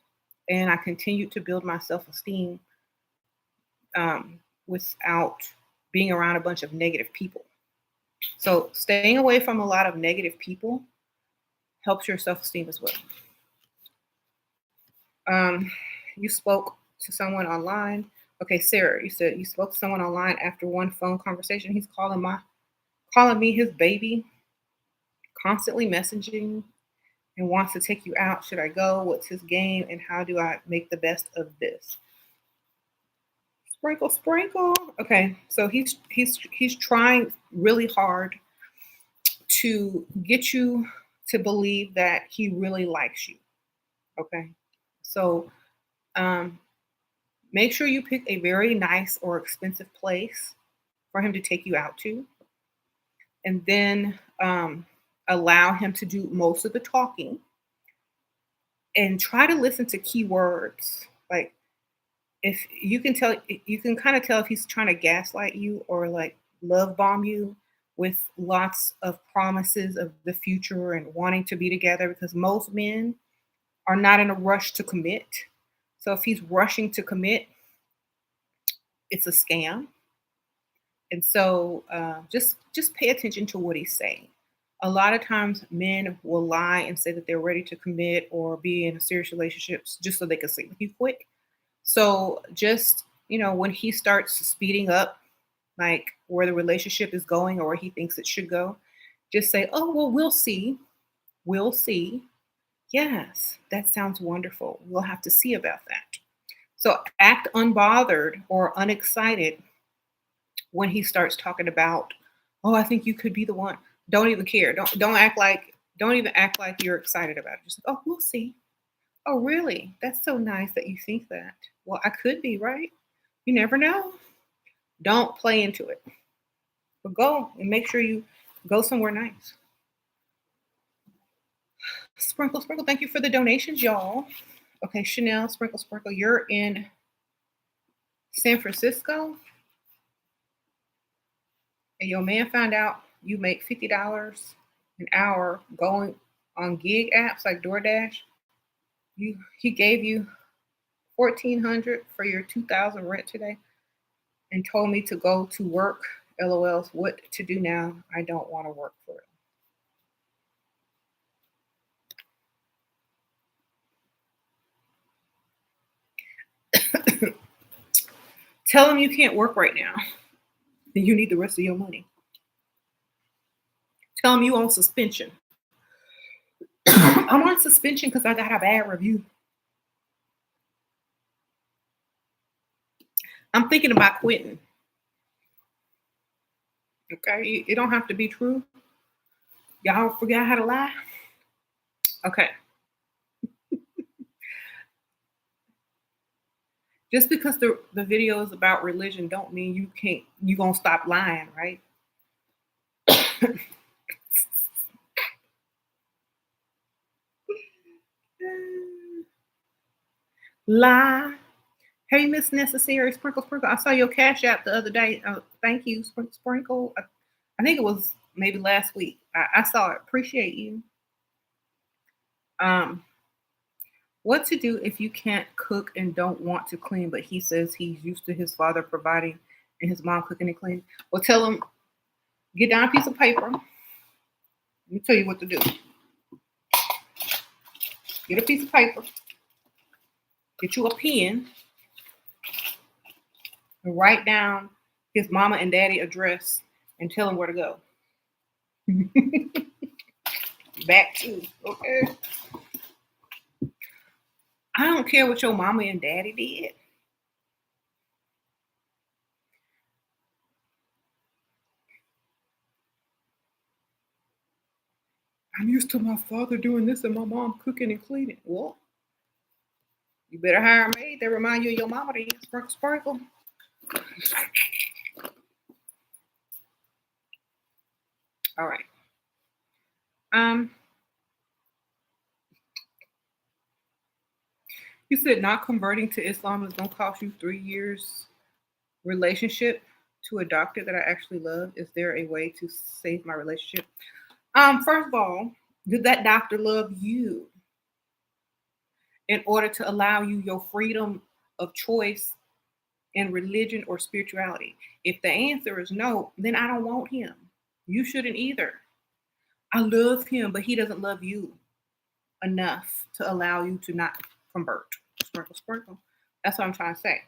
and I continued to build my self-esteem without being around a bunch of negative people. So staying away from a lot of negative people helps your self-esteem as well. You spoke to someone online. Okay, Sarah, you said you spoke to someone online after one phone conversation. He's calling me his baby, constantly messaging and wants to take you out. Should I go? What's his game? And how do I make the best of this? Sprinkle, sprinkle. Okay, so he's trying really hard to get you to believe that he really likes you. Okay, so um, make sure you pick a very nice or expensive place for him to take you out to, and then allow him to do most of the talking, and try to listen to keywords. Like, if you can tell, you can kind of tell if he's trying to gaslight you or like love bomb you with lots of promises of the future and wanting to be together, because most men are not in a rush to commit. So if he's rushing to commit, it's a scam. And so just pay attention to what he's saying. A lot of times men will lie and say that they're ready to commit or be in a serious relationships just so they can sleep with you quick. So just, when he starts speeding up, like where the relationship is going or where he thinks it should go, just say, oh, well, we'll see. We'll see. Yes, that sounds wonderful. We'll have to see about that. So act unbothered or unexcited when he starts talking about, oh, I think you could be the one. Don't even care. Don't even act like you're excited about it. Just like, oh, we'll see. Oh, really? That's so nice that you think that. Well, I could be, right? You never know. Don't play into it. But go and make sure you go somewhere nice. Sprinkle, sprinkle. Thank you for the donations, y'all. Okay, Chanel, sprinkle, sprinkle. You're in San Francisco, and your man found out you make $50 an hour going on gig apps like DoorDash. He gave you 1,400 for your 2,000 rent today, and told me to go to work. LOLs. What to do now? I don't want to work for it. Tell him you can't work right now. And you need the rest of your money. Tell him you on suspension. I'm on suspension because I got a bad review. I'm thinking about quitting. Okay, it don't have to be true. Y'all forgot how to lie. Okay. Just because the video is about religion don't mean you gonna stop lying, right? Lie. Hey, Miss Necessary, sprinkle, sprinkle. I saw your cash app the other day. Thank you, sprinkle, sprinkle. I think it was maybe last week. I saw it. Appreciate you. Um, what to do if you can't cook and don't want to clean, but he says he's used to his father providing and his mom cooking and cleaning? Well, tell him, get down a piece of paper. Let me tell you what to do. Get a piece of paper. Get you a pen and write down his mama and daddy address and tell him where to go. Back to, okay. I don't care what your mama and daddy did. I'm used to my father doing this and my mom cooking and cleaning. Well, you better hire a maid that remind you of your mama to sprinkle sprinkle. All right. Um, you said not converting to Islam is gonna cost you 3 years relationship to a doctor that I actually love. Is there a way to save my relationship? First of all, did that doctor love you in order to allow you your freedom of choice in religion or spirituality? If the answer is no, then I don't want him. You shouldn't either. I love him, but he doesn't love you enough to allow you to not convert. Sprinkle, sprinkle. That's what I'm trying to say.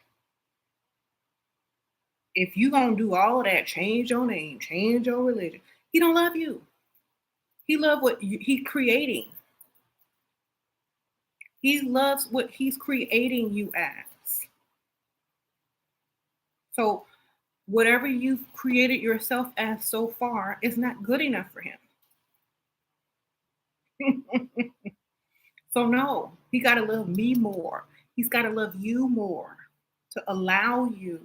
If you gonna do all of that, change your name, change your religion, he don't love you. He love what he's creating. He loves what he's creating you as. So whatever you've created yourself as so far is not good enough for him. So no, he got to love me more. He's got to love you more to allow you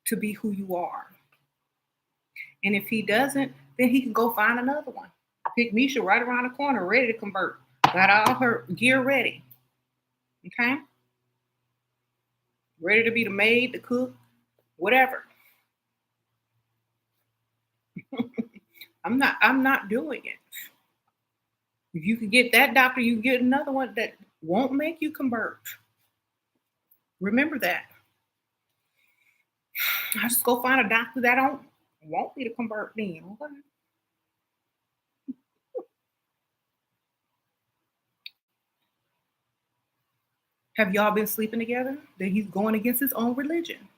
to be who you are. And if he doesn't, then he can go find another one. Pick Misha right around the corner, ready to convert. Got all her gear ready. Okay? Ready to be the maid, the cook, whatever. I'm not doing it. If you can get that doctor, you can get another one that won't make you convert. Remember that. I just go find a doctor that don't want me to convert then. Okay? Have y'all been sleeping together? That he's going against his own religion.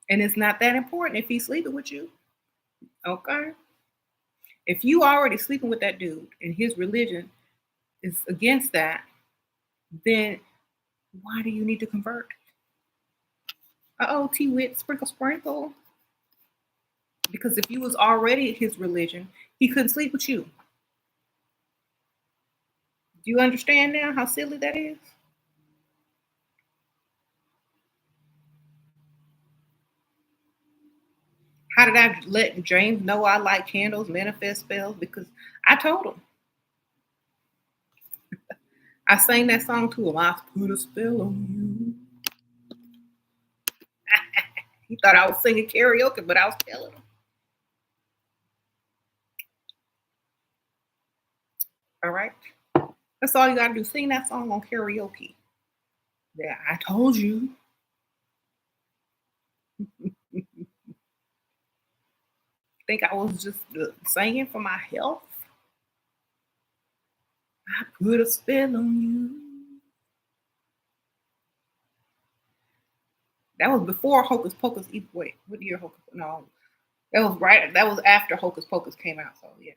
And it's not that important if he's sleeping with you. Okay? If you already sleeping with that dude and his religion is against that, then why do you need to convert? Uh-oh, T-Wit, sprinkle, sprinkle. Because if you was already his religion, he couldn't sleep with you. Do you understand now how silly that is? How did I let James know I like candles, manifest spells? Because I told him. I sang that song to him. I put a spell on you. He thought I was singing karaoke, but I was telling him. All right. That's all you gotta do. Sing that song on karaoke. Yeah, I told you. Think I was just singing for my health? I put a spell on you. That was before Hocus Pocus. Wait, what year Hocus? No, that was right. That was after Hocus Pocus came out. So yeah,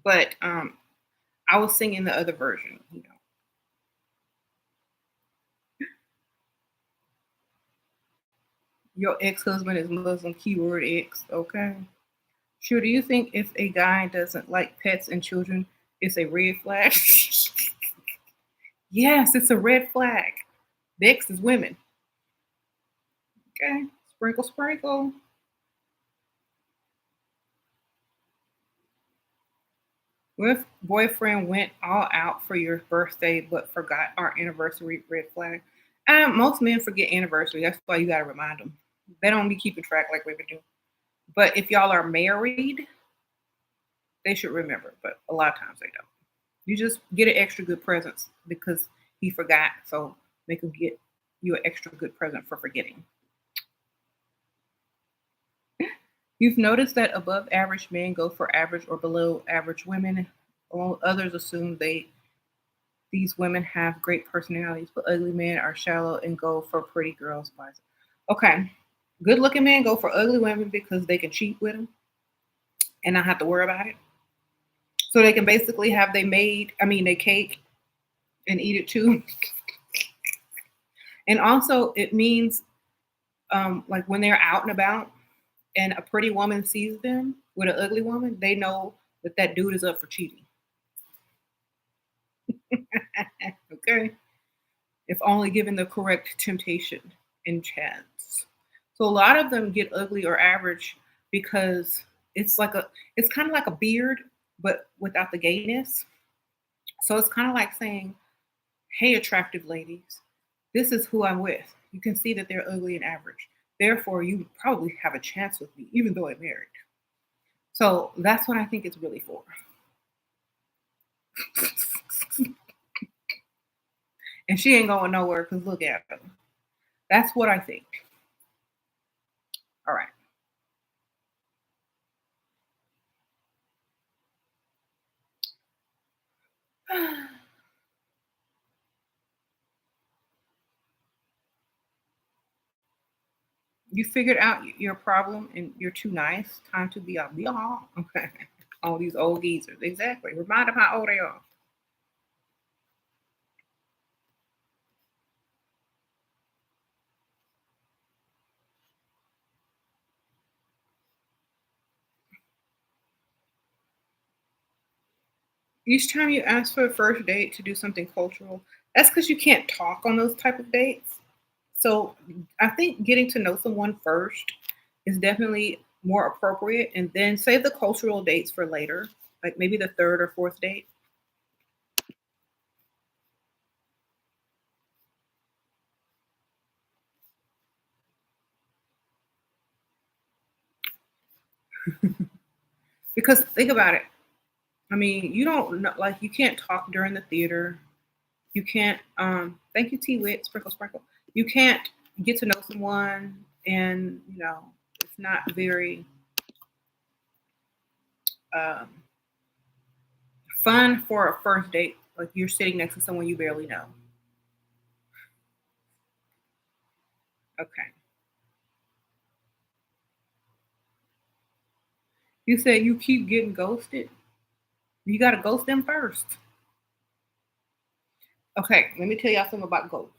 but I was singing the other version. Your ex-husband is Muslim. Keyword X. Okay. Sure. Do you think if a guy doesn't like pets and children, it's a red flag? Yes, it's a red flag. The X is women. Okay. Sprinkle, sprinkle. What if boyfriend went all out for your birthday but forgot our anniversary? Red flag. Most men forget anniversary. That's why you gotta remind them. They don't be keeping track like women do. But if y'all are married, they should remember. But a lot of times they don't. You just get an extra good present because he forgot. So make him get you an extra good present for forgetting. You've noticed that above average men go for average or below average women. While others assume they These women have great personalities, but ugly men are shallow and go for pretty girls. Okay, good looking men go for ugly women because they can cheat with them and not have to worry about it. So they can basically have they cake and eat it too. And also, it means like when they're out and about and a pretty woman sees them with an ugly woman, they know that that dude is up for cheating. Okay, if only given the correct temptation and chance. So a lot of them get ugly or average because it's kind of like a beard, but without the gayness. So it's kind of like saying, "Hey, attractive ladies, this is who I'm with. You can see that they're ugly and average. Therefore, you probably have a chance with me, even though I'm married." So that's what I think it's really for. And she ain't going nowhere because look at her. That's what I think. All right. You figured out your problem and you're too nice. Time to be all. Okay. All these old geezers. Exactly. Remind them how old they are. Each time you ask for a first date to do something cultural, that's because you can't talk on those type of dates. So I think getting to know someone first is definitely more appropriate, and then save the cultural dates for later, like maybe the third or fourth date. Because think about it. I mean, you don't know, like you can't talk during the theater. You can't. Thank you, T Wit, sprinkle sprinkle. You can't get to know someone, and it's not very um, fun for a first date. Like you're sitting next to someone you barely know. Okay. You said you keep getting ghosted. You got to ghost them first. Okay, let me tell y'all something about ghosts.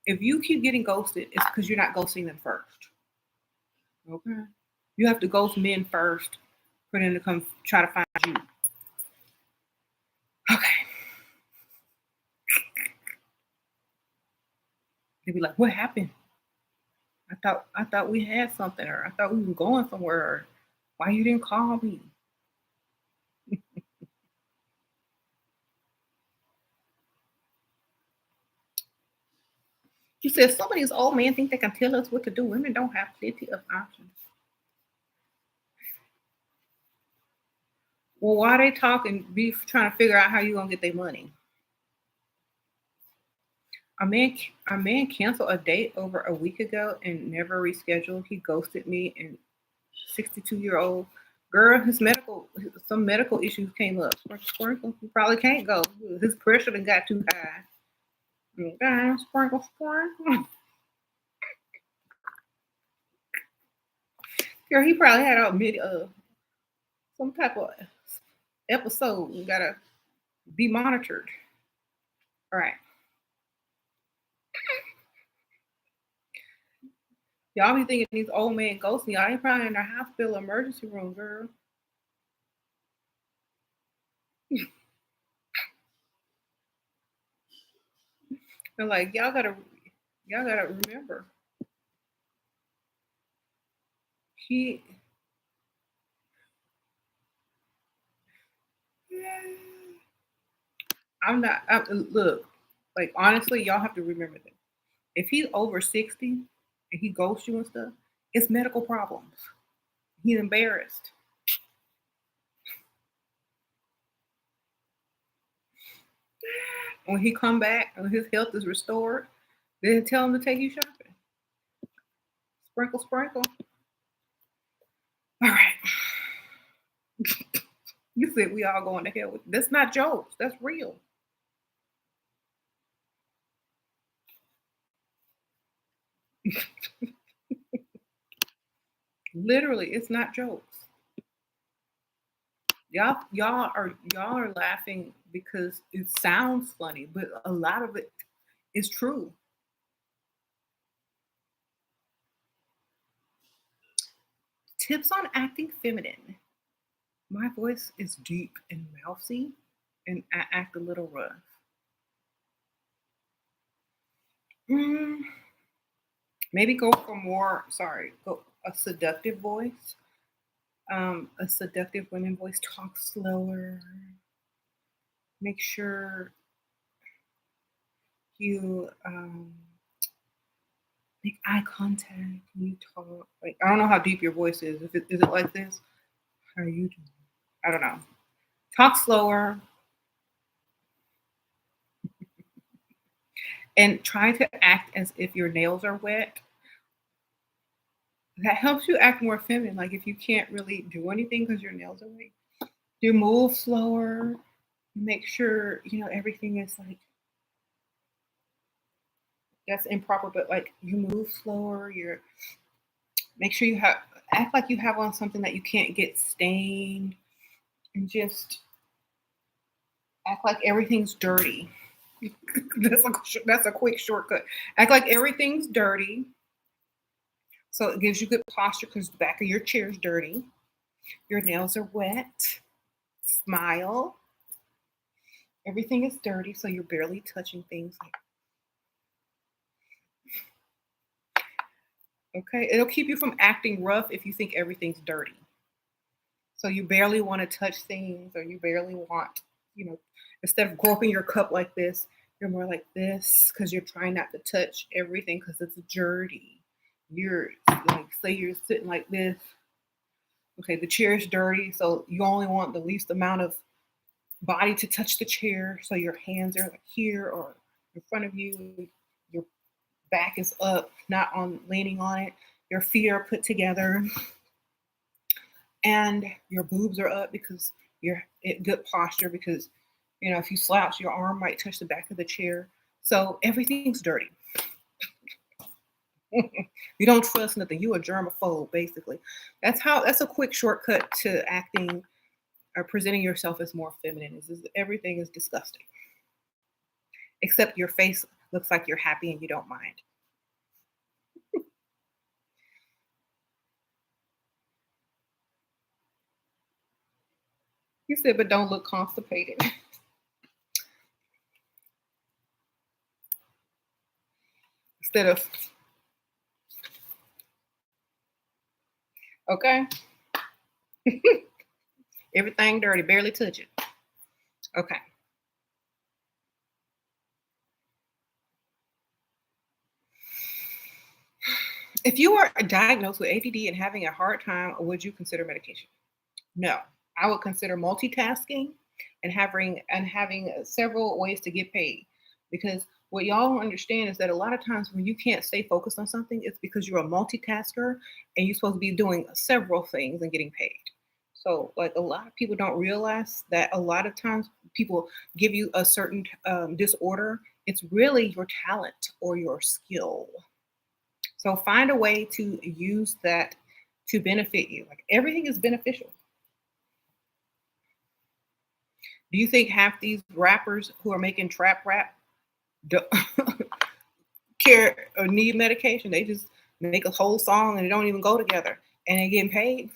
If you keep getting ghosted, it's because you're not ghosting them first. Okay. You have to ghost men first for them to come try to find you. Okay. They'd be like, "What happened? I thought we had something, or I thought we were going somewhere. Or why you didn't call me?" She said, "Some of these old men think they can tell us what to do. Women don't have plenty of options." Well, why they talking? Be trying to figure out how you gonna get their money. A man canceled a date over a week ago and never rescheduled. He ghosted me, and 62-year-old girl, some medical issues came up. Sprinkle, he probably can't go. His pressure done got too high. Okay, sprinkle, sprinkle. Girl, he probably had some type of episode and gotta be monitored. All right. Y'all be thinking these old men ghosting y'all. They probably in the hospital emergency room, girl. And like y'all gotta remember. He I'm not look, like honestly, y'all have to remember this. If he's over 60 and he ghosts you and stuff, it's medical problems. He's embarrassed. When he come back and his health is restored, then tell him to take you shopping. Sprinkle, sprinkle. All right. You said we all going to hell with that's not jokes. That's real. Literally, it's not jokes. Y'all are laughing because it sounds funny, but a lot of it is true. Tips on acting feminine. My voice is deep and mousy, and I act a little rough. Mm, maybe go for more. Sorry, go a seductive voice. A seductive women voice. Talk slower. Make sure you make eye contact when you talk. Like I don't know how deep your voice is. If it is it like this, how are you doing? I don't know. Talk slower and try to act as if your nails are wet. That helps you act more feminine. Like if you can't really do anything because your nails are wet, you move slower. Make sure everything is like that's improper, but like you move slower. You're make sure you have act like you have on something that you can't get stained, and just act like everything's dirty. That's a quick shortcut. Act like everything's dirty, so it gives you good posture because the back of your chair is dirty. Your nails are wet. Smile. Everything is dirty, so you're barely touching things. Okay, it'll keep you from acting rough if you think everything's dirty. So you barely want to touch things, or you barely want, you know, instead of groping your cup like this, you're more like this because you're trying not to touch everything because it's dirty. You're like, say you're sitting like this. Okay, the chair is dirty, so you only want the least amount of body to touch the chair. So your hands are like here or in front of you. Your back is up, not on leaning on it. Your feet are put together, and your boobs are up because you're in good posture. Because if you slouch, your arm might touch the back of the chair. So everything's dirty. You don't trust nothing. You a germaphobe, basically. That's a quick shortcut to acting or presenting yourself as more feminine. Is everything is disgusting, except your face looks like you're happy and you don't mind. You said, but don't look constipated. Instead of okay, everything dirty, barely touch it. Okay. If you are diagnosed with ADD and having a hard time, would you consider medication? No. I would consider multitasking and having several ways to get paid. Because what y'all don't understand is that a lot of times when you can't stay focused on something, it's because you're a multitasker and you're supposed to be doing several things and getting paid. So, like a lot of people don't realize that a lot of times people give you a certain disorder. It's really your talent or your skill. So find a way to use that to benefit you. Like everything is beneficial. Do you think half these rappers who are making trap rap do, care or need medication? They just make a whole song and they don't even go together, and they getting paid.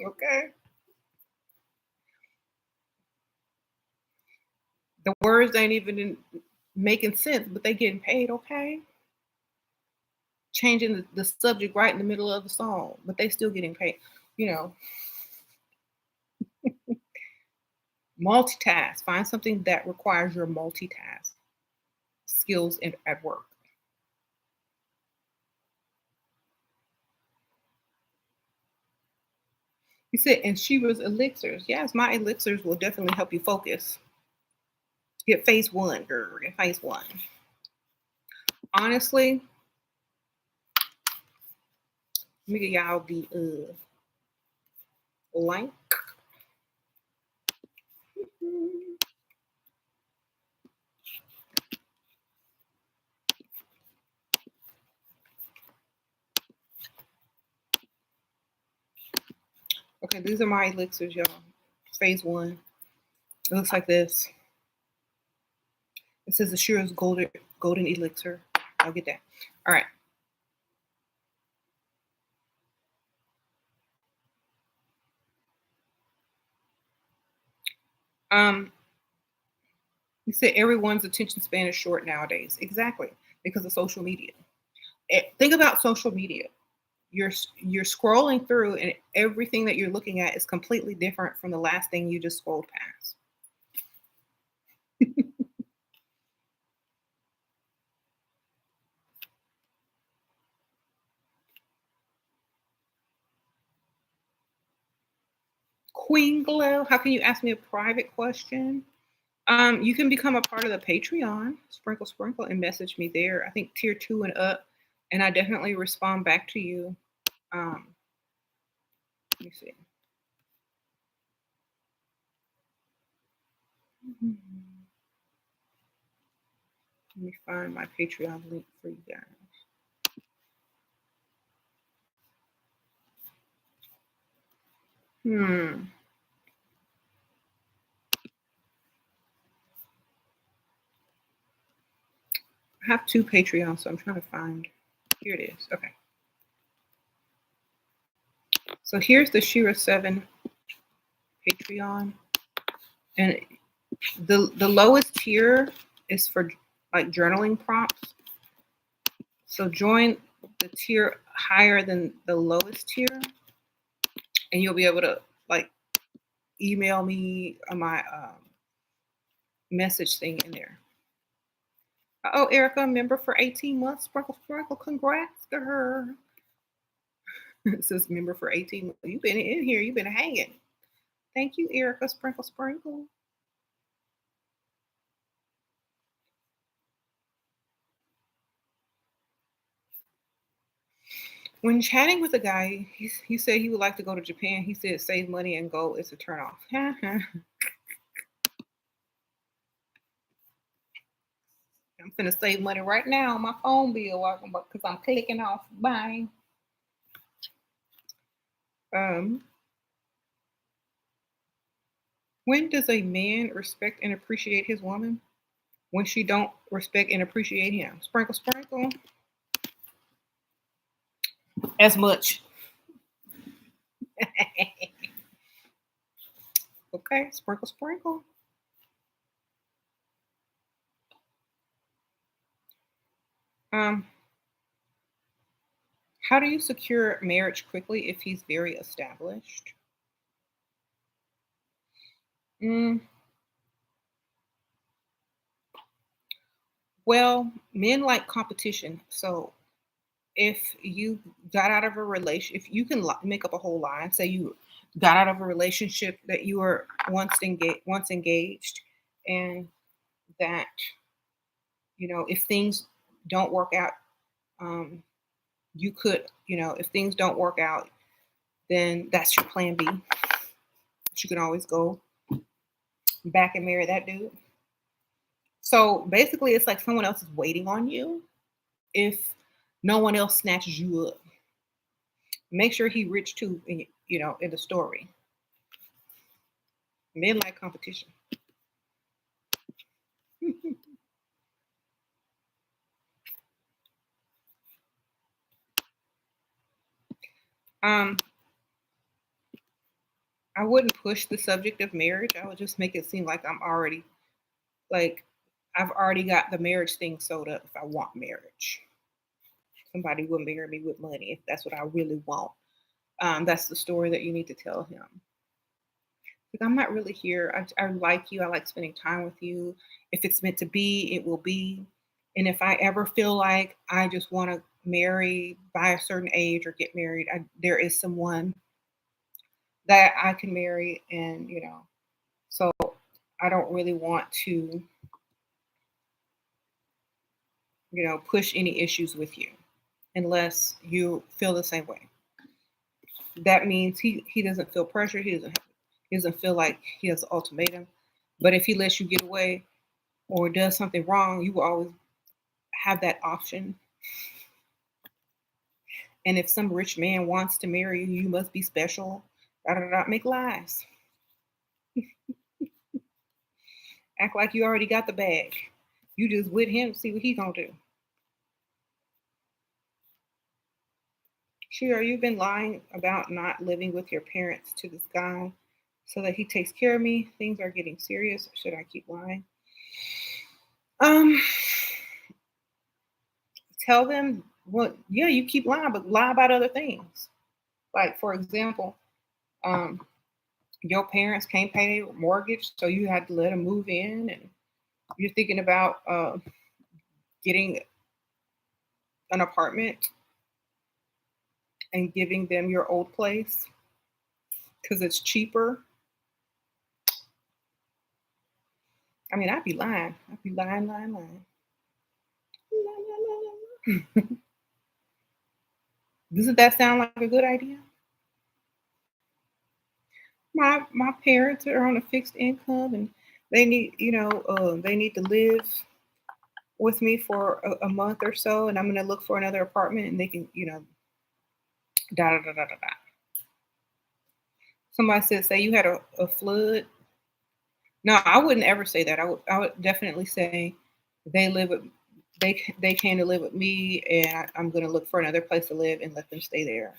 Okay, the words ain't even making sense, but they getting paid. Okay, changing the subject right in the middle of the song, but they still getting paid. You know, multitask. Find something that requires your multitask skills at work. You said, and she was elixirs. Yes, my elixirs will definitely help you focus. Get phase one, girl. Get phase one. Honestly, let me get y'all the link. Okay, these are my elixirs, y'all. Phase one. It looks like this. It says the Shira's golden elixir. I'll get that. All right. You said everyone's attention span is short nowadays. Exactly, because of social media. Think about social media. You're scrolling through, and everything that you're looking at is completely different from the last thing you just scrolled past. Queen Glow, how can you ask me a private question? You can become a part of the Patreon, Sprinkle Sprinkle, and message me there. I think tier 2 and up, and I definitely respond back to you. Let me see. Let me find my Patreon link for you guys. I have 2 Patreons, so I'm trying to find. Here it is. Okay. So here's the SheRaSeven Patreon, and the lowest tier is for like journaling prompts. So join the tier higher than the lowest tier, and you'll be able to like email me on my message thing in there. Oh, Erica, member for 18 months. Sprinkle, sprinkle. Congrats to her. It says member for 18 months. You've been in here. You've been hanging. Thank you, Erica. Sprinkle, sprinkle. When chatting with a guy, he said he would like to go to Japan. He said save money and go is a turnoff. I'm finna save money right now on my phone bill because I'm clicking off. Bye. When does a man respect and appreciate his woman? When she don't respect and appreciate him. Sprinkle, sprinkle. As much. Okay, sprinkle, sprinkle. How do you secure marriage quickly if he's very established? Mm, well, men like competition. So if you got out of a relation, if you can make up a whole line, say you got out of a relationship that you were once engaged, and that if things don't work out, um, you could if things don't work out, then that's your plan B. You can always go back and marry that dude. So basically, it's like someone else is waiting on you if no one else snatches you up. Make sure he rich too, in the story. Men like competition. um, I wouldn't push the subject of marriage. I would just make it seem like I've already got the marriage thing sold up. If I want marriage, somebody will marry me with money if that's what I really want. That's the story that you need to tell him. Like, I'm not really here. I like you. I like spending time with you. If it's meant to be, it will be. And if I ever feel like I just want to marry by a certain age or get married, there is someone that I can marry. And, so I don't really want to, push any issues with you unless you feel the same way. That means he doesn't feel pressure. He doesn't feel like he has an ultimatum. But if he lets you get away or does something wrong, you will always have that option. And if some rich man wants to marry you, you must be special Da da da. Make lies. Act like you already got the bag. You just with him to see what he gonna do. Sure, you've been lying about not living with your parents to this guy so that he takes care of me. Things are getting serious. Should I keep lying? Um, Tell them what. Yeah, you keep lying, but lie about other things. Like for example, um, your parents can't pay their mortgage, so you had to let them move in, and you're thinking about getting an apartment and giving them your old place because it's cheaper. I mean, I'd be lying. I'd be lying, lying, lying. Doesn't that sound like a good idea? My parents are on a fixed income and they need they need to live with me for a month or so, and I'm gonna look for another apartment and they can da da da da da da. Somebody said say you had a flood. No, I wouldn't ever say that. I would definitely say they live with they came to live with me and I'm gonna look for another place to live and let them stay there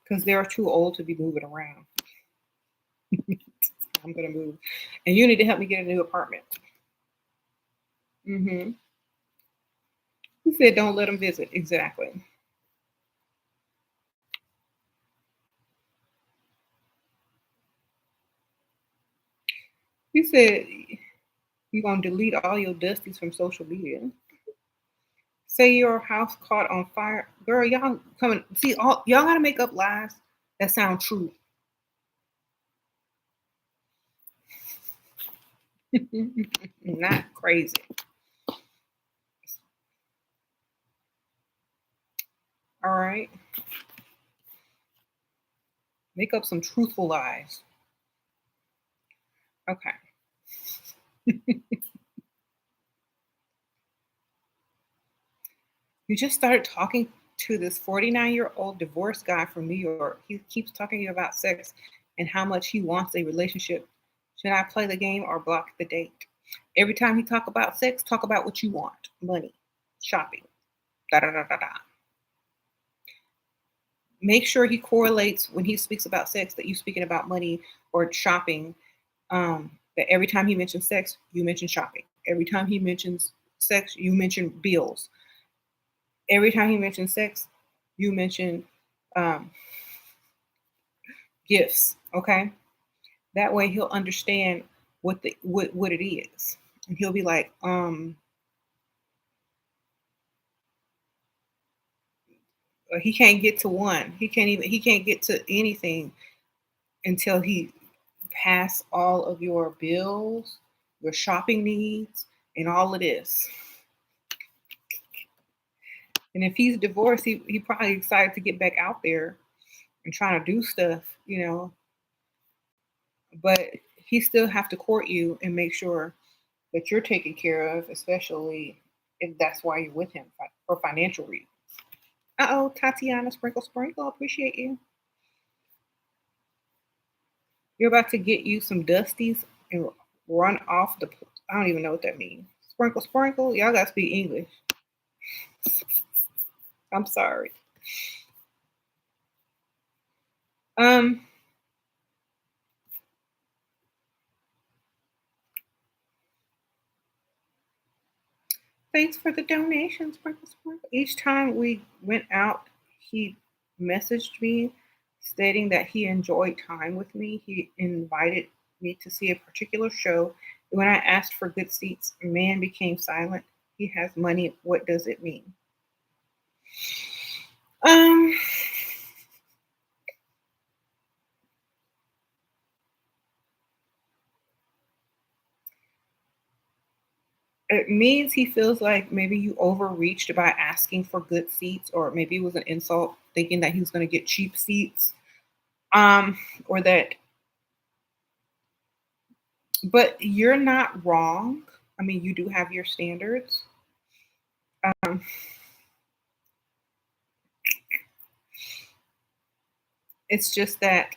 because they're too old to be moving around. I'm gonna move, and you need to help me get a new apartment. Hmm. He said, "Don't let them visit." Exactly. He said, "You're gonna delete all your dusties from social media." Say your house caught on fire, girl. Y'all coming? See, all y'all gotta make up lies that sound true. Not crazy. All right, make up some truthful lies. Okay. You just started talking to this 49-year-old divorced guy from New York. He keeps talking to you about sex and how much he wants a relationship. Should I play the game or block the date? Every time he talk about sex, talk about what you want. Money, shopping, da da da da da. Make sure he correlates when he speaks about sex that you speaking about money or shopping. That every time he mentions sex, you mention shopping. Every time he mentions sex, you mention bills. Every time he mentions sex, you mention um, gifts. Okay, that way he'll understand what it is, and he'll be like, he can't get to one. He can't get to anything until he pass all of your bills, your shopping needs, and all of this. And if he's divorced, he probably excited to get back out there and trying to do stuff, but he still have to court you and make sure that you're taken care of, especially if that's why you're with him for financial reasons. Uh-oh, Tatiana Sprinkle Sprinkle, appreciate you. You're about to get you some dusties and run off the. I don't even know what that means. Sprinkle Sprinkle, y'all got to speak English. I'm sorry. Um, Thanks for the donation, Sprinkle Sprinkle. Each time we went out, he messaged me stating that he enjoyed time with me. He invited me to see a particular show. When I asked for good seats, a man became silent. He has money. What does it mean? Um, it means he feels like maybe you overreached by asking for good seats, or maybe it was an insult, thinking that he was going to get cheap seats. Or that, but you're not wrong. I mean, you do have your standards. Um, It's just that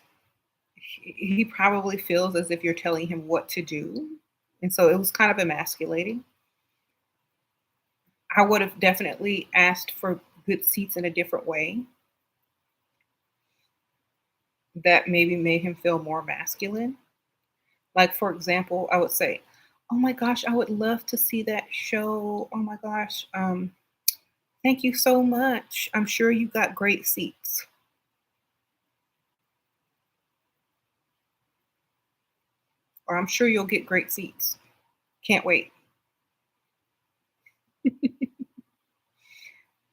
he probably feels as if you're telling him what to do. And so it was kind of emasculating. I would have definitely asked for good seats in a different way that maybe made him feel more masculine. Like, for example, I would say, "Oh my gosh, I would love to see that show. Oh my gosh, thank you so much. I'm sure you got great seats, or I'm sure you'll get great seats. Can't wait."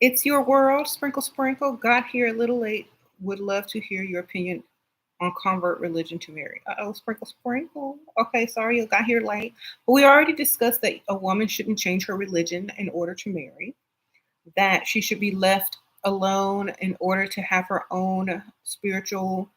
It's your world, sprinkle, sprinkle. Got here a little late. Would love to hear your opinion on convert religion to marry. Uh-oh, sprinkle, sprinkle. Okay, sorry you got here late. But we already discussed that a woman shouldn't change her religion in order to marry, that she should be left alone in order to have her own spiritual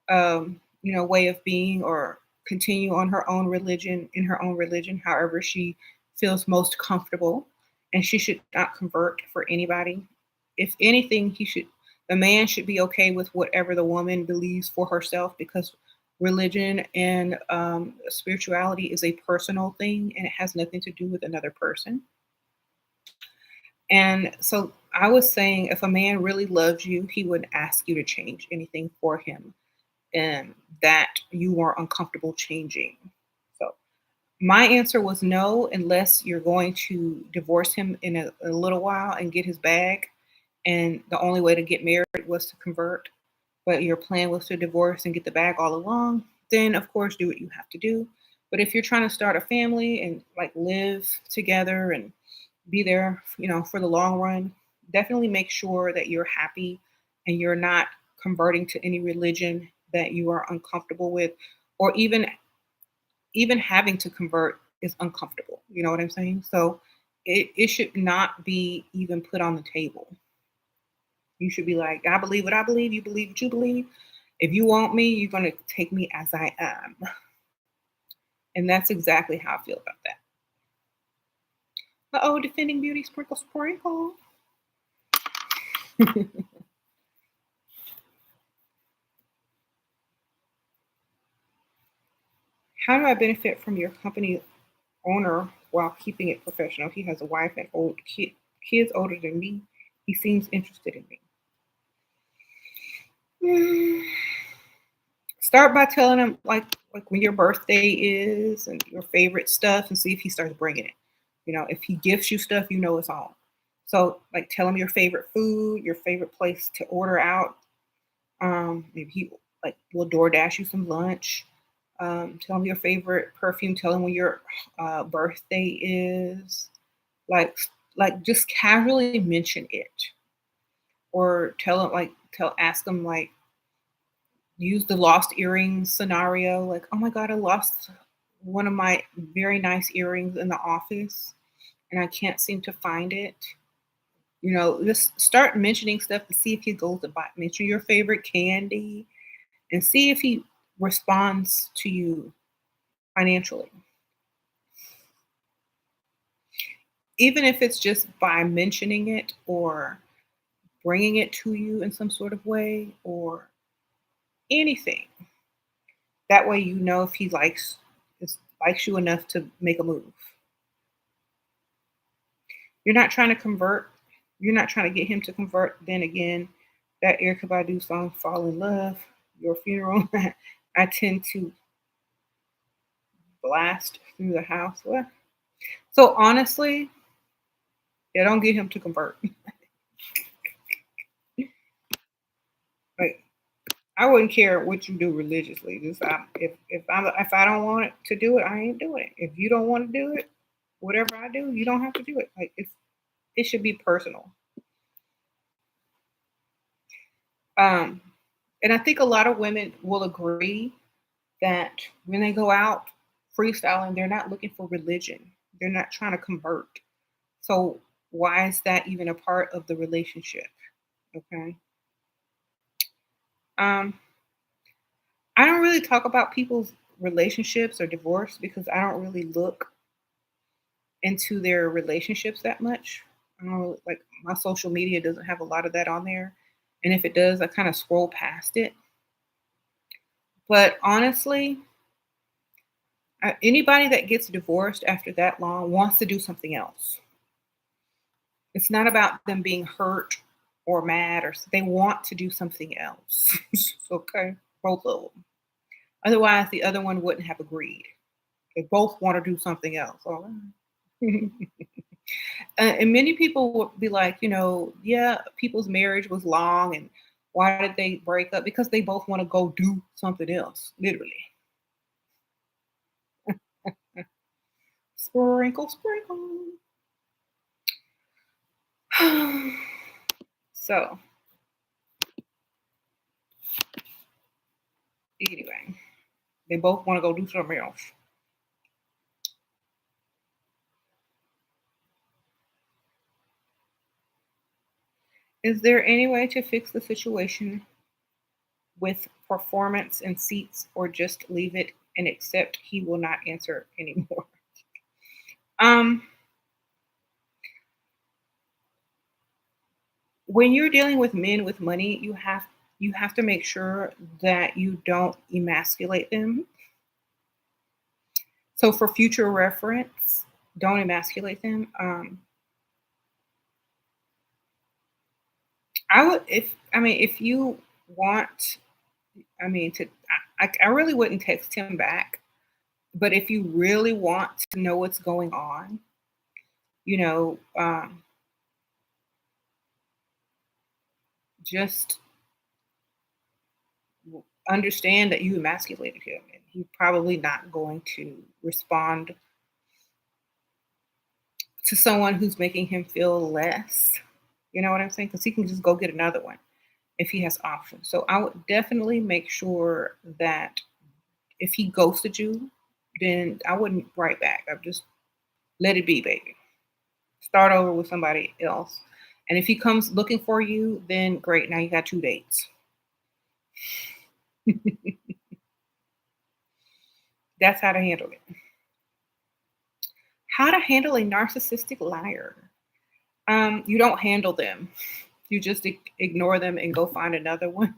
way of being, or continue on her own religion, in her own religion, however she feels most comfortable. And she should not convert for anybody. If anything, the man should be okay with whatever the woman believes for herself, because religion and spirituality is a personal thing and it has nothing to do with another person. And so I was saying, if a man really loves you, he wouldn't ask you to change anything for him and that you are uncomfortable changing. So my answer was no, unless you're going to divorce him in a little while and get his bag. And the only way to get married was to convert, but your plan was to divorce and get the bag all along, then of course do what you have to do. But if you're trying to start a family and like live together and be there, for the long run, definitely make sure that you're happy and you're not converting to any religion that you are uncomfortable with, or even having to convert is uncomfortable. You know what I'm saying? So it should not be even put on the table. You should be like, I believe what I believe, you believe what you believe. If you want me, you're going to take me as I am. And that's exactly how I feel about that. Uh oh, defending beauty, sprinkle, sprinkle. How do I benefit from your company owner while keeping it professional? He has a wife and kids older than me. He seems interested in me. Mm, Start by telling him like when your birthday is and your favorite stuff, and see if he starts bringing it. If he gifts you stuff, it's on. So like tell him your favorite food, your favorite place to order out. Maybe he like will DoorDash you some lunch. Tell him your favorite perfume. Tell him when your birthday is. Like just casually mention it, or ask him like, use the lost earrings scenario. Like, oh my god, I lost one of my very nice earrings in the office, and I can't seem to find it. Just start mentioning stuff to see if he goes to buy. Mention your favorite candy and see if he responds to you financially. Even if it's just by mentioning it or bringing it to you in some sort of way or anything. That way you know if he likes you enough to make a move. You're not trying to convert. You're not trying to get him to convert. Then again, that Erykah Badu song "Fall in Love," your funeral. I tend to blast through the house. Well, so honestly, yeah, don't get him to convert. Like, I wouldn't care what you do religiously. Just if I don't want it to do it, I ain't doing it. If you don't want to do it, whatever I do, you don't have to do it. Like it should be personal. Um, and I think a lot of women will agree that when they go out freestyling, they're not looking for religion. They're not trying to convert. So why is that even a part of the relationship? Okay. Um, I don't really talk about people's relationships or divorce because I don't really look into their relationships that much. I don't really, like my social media doesn't have a lot of that on there. And if it does, I kind of scroll past it. But honestly, anybody that gets divorced after that long wants to do something else. It's not about them being hurt or mad they want to do something else. Okay, both of them. Otherwise, the other one wouldn't have agreed. They both want to do something else. All right. And many people would be like, yeah, people's marriage was long, and why did they break up? Because they both want to go do something else, literally. Sprinkle, sprinkle. So, anyway, they both want to go do something else. Is there any way to fix the situation with performance and seats, or just leave it and accept he will not answer anymore? Um, when you're dealing with men with money, you have to make sure that you don't emasculate them. So for future reference, don't emasculate them. If you want, to, I really wouldn't text him back. But if you really want to know what's going on, you know, um, just understand that you emasculated him, and he's probably not going to respond to someone who's making him feel less. You know what I'm saying? Because he can just go get another one if he has options. So I would definitely make sure that if he ghosted you, then I wouldn't write back. I'd just let it be, baby. Start over with somebody else. And if he comes looking for you, then great. Now you got two dates. That's how to handle it. How to handle a narcissistic liar. You don't handle them. You just ignore them and go find another one.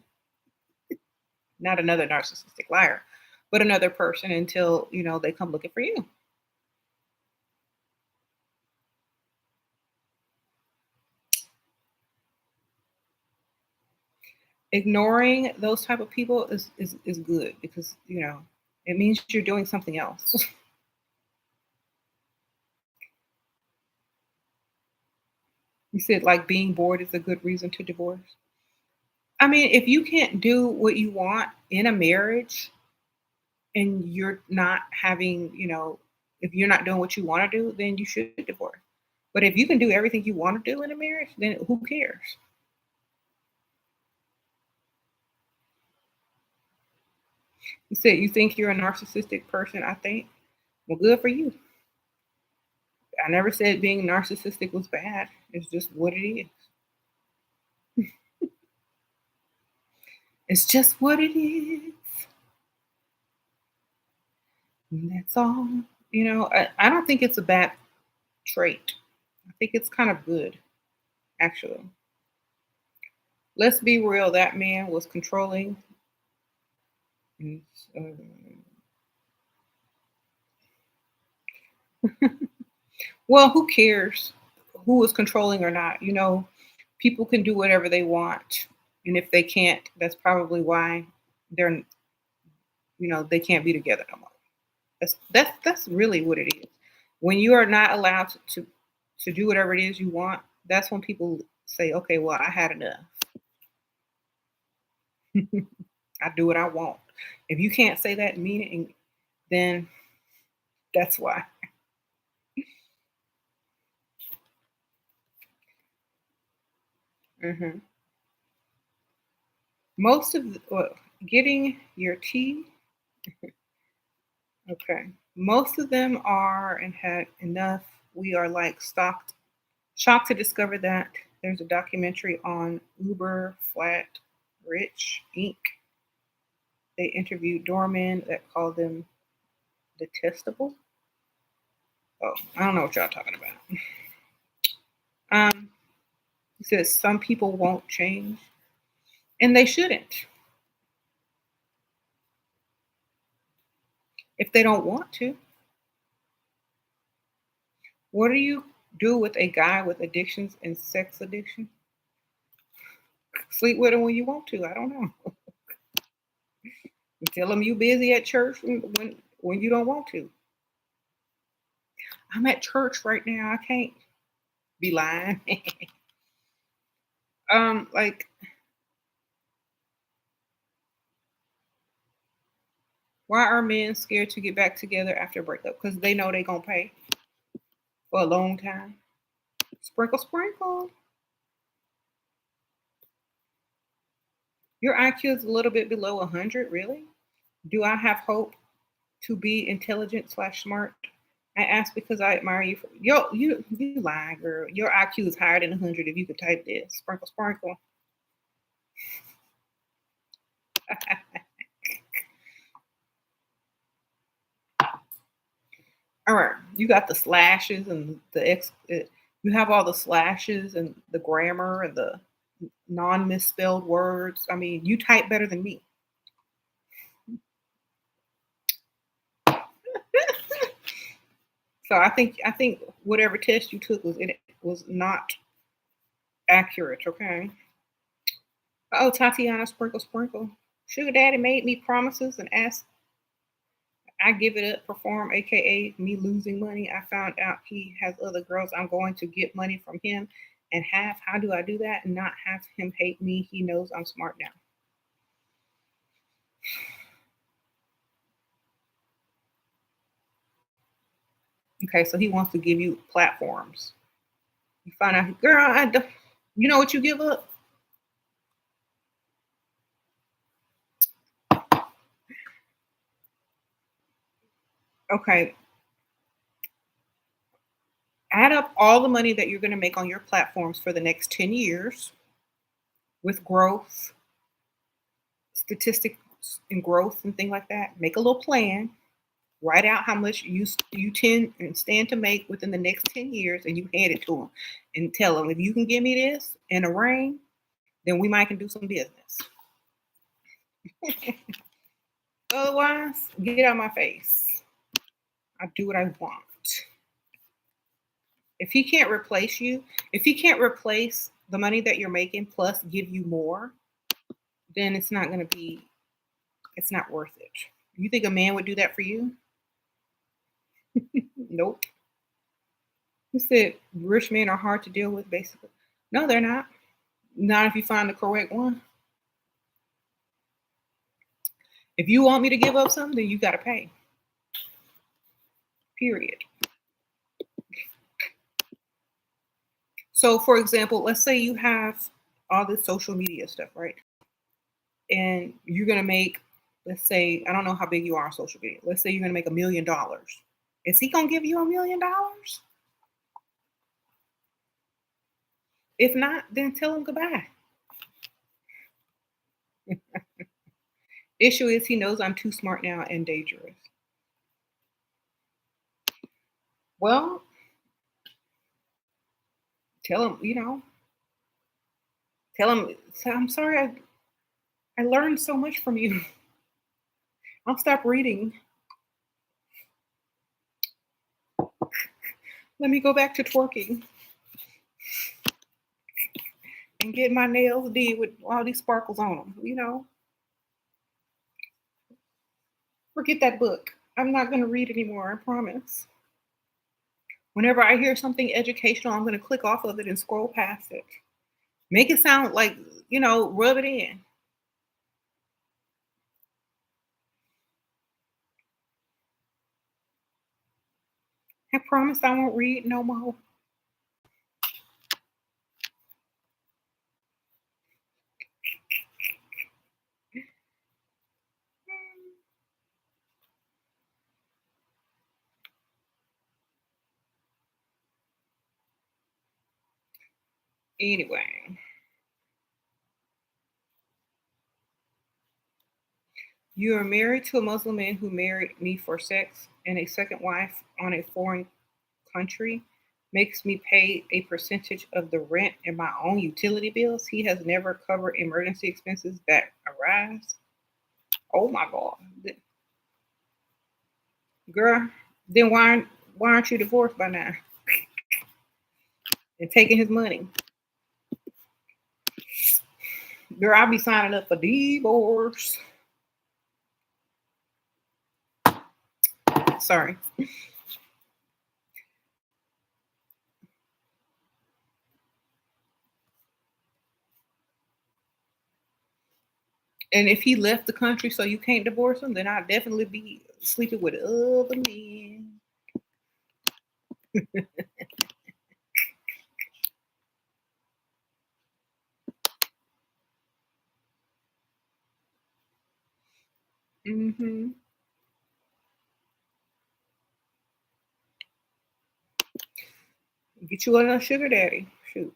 Not another narcissistic liar, but another person until they come looking for you. Ignoring those type of people is good because it means you're doing something else. You said like being bored is a good reason to divorce. I mean, if you can't do what you want in a marriage and you're not having, if you're not doing what you want to do, then you should divorce. But if you can do everything you want to do in a marriage, then who cares? You said you think you're a narcissistic person, I think. Well, good for you. I never said being narcissistic was bad. It's just what it is. It's just what it is. And that's all. I don't think it's a bad trait. I think it's kind of good, actually. Let's be real. That man was controlling. And, well, who cares who was controlling or not? People can do whatever they want. And if they can't, that's probably why they're, they can't be together no more. That's really what it is. When you are not allowed to do whatever it is you want, that's when people say, "Okay, well, I had enough. I do what I want." If you can't say that and mean it, then that's why. Hmm. Most of getting your tea. Okay, most of them are and had enough. We are like shocked to discover that there's a documentary on Uber Flat Rich Inc. They interviewed doormen that called them detestable. Oh, I don't know what y'all talking about. He says some people won't change, and they shouldn't. if they don't want to. What do you do with a guy with addictions and sex addiction? Sleep with him when you want to. I don't know. Tell him you busy at church when you don't want to. I'm at church right now. I can't be lying. Like, why are men scared to get back together after a breakup? Because they know they gonna pay for a long time. Sprinkle, sprinkle. Your IQ is a little bit below 100. Really? Do I have hope to be intelligent slash smart? I ask because I admire you. You lying, girl. Your IQ is higher than 100 if you could type this. Sprinkle, sprinkle. All right, you got the slashes and you have all the slashes and the grammar and the non-misspelled words. I mean, you type better than me. So I think whatever test you took was not accurate. Okay. Oh, Tatiana, sprinkle, sprinkle. Sugar Daddy made me promises and asked I give it up, perform, aka me losing money. I found out he has other girls. I'm going to get money from him and have. How do I do that and not have him hate me? He knows I'm smart now. Okay, so he wants to give you platforms. You find out, girl, you know what you give up? Okay, add up all the money that you're going to make on your platforms for the next 10 years with growth, statistics and growth and things like that. Make a little plan. Write out how much you tend and stand to make within the next 10 years, and you hand it to them and tell them if you can give me this in a ring, then we might can do some business. Otherwise, get out of my face. I do what I want. If he can't replace you, if he can't replace the money that you're making plus give you more, then it's not worth it. You think a man would do that for you? Nope. You said rich men are hard to deal with, basically. No, they're not. Not if you find the correct one. If you want me to give up something, then you got to pay. Period. So, for example, let's say you have all this social media stuff, right? And you're going to make, let's say, I don't know how big you are on social media. Let's say you're going to make $1 million. Is he going to give you $1 million? If not, then tell him goodbye. Issue is he knows I'm too smart now and dangerous. Well, tell him, tell him, I'm sorry, I learned so much from you. I'll stop reading. Let me go back to twerking and get my nails did with all these sparkles on them. Forget that book. I'm not going to read anymore, I promise. Whenever I hear something educational, I'm going to click off of it and scroll past it. Make it sound like, rub it in. I promise I won't read no more. Anyway, you are married to a Muslim man who married me for sex, and a second wife on a foreign country makes me pay a percentage of the rent and my own utility bills. He has never covered emergency expenses that arise. Oh my God. Girl, then why aren't you divorced by now and taking his money? Girl, I'll be signing up for divorce. Sorry. And if he left the country so you can't divorce him, then I'd definitely be sleeping with other men. Hmm. Get you a sugar daddy. Shoot.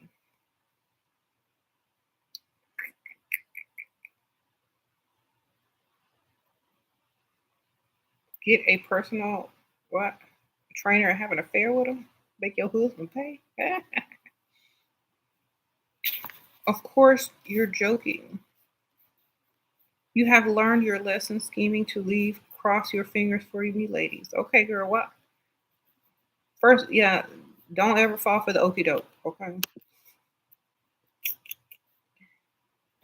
Get a personal what trainer and have an affair with him. Make your husband pay. Of course, you're joking. You have learned your lesson scheming to leave. Cross your fingers for me, ladies. Okay, girl. What? First, yeah. Don't ever fall for the okie doke. Okay.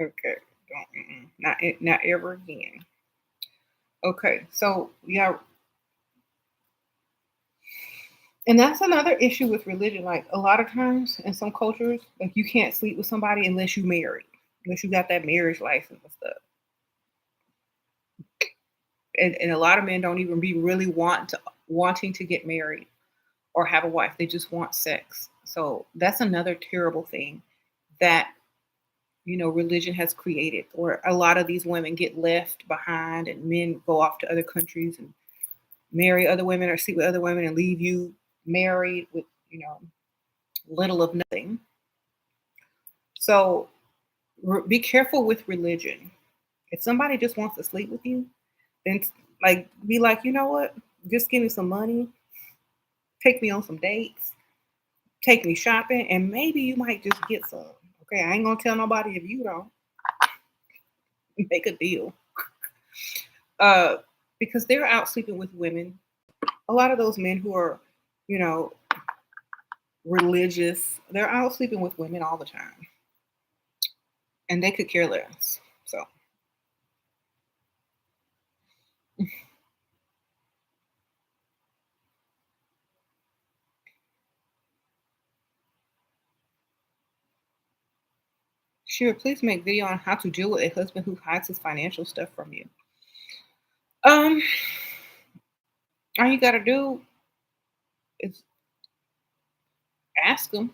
Okay. Don't. Not ever again. Okay. So yeah, and that's another issue with religion. Like a lot of times in some cultures, like you can't sleep with somebody unless you married, unless you got that marriage license and stuff. And a lot of men don't even be really wanting to get married or have a wife. They just want sex. So that's another terrible thing that religion has created. Or a lot of these women get left behind, and men go off to other countries and marry other women or sleep with other women and leave you married with little of nothing. So be careful with religion. If somebody just wants to sleep with you, then like be like, you know what? Just give me some money, take me on some dates, take me shopping, and maybe you might just get some. Okay, I ain't gonna tell nobody if you don't make a deal. Uh, because they're out sleeping with women. A lot of those men who are, you know, religious, they're out sleeping with women all the time, and they could care less. So, sure, please make video on how to deal with a husband who hides his financial stuff from you. Um, all you gotta do is ask him.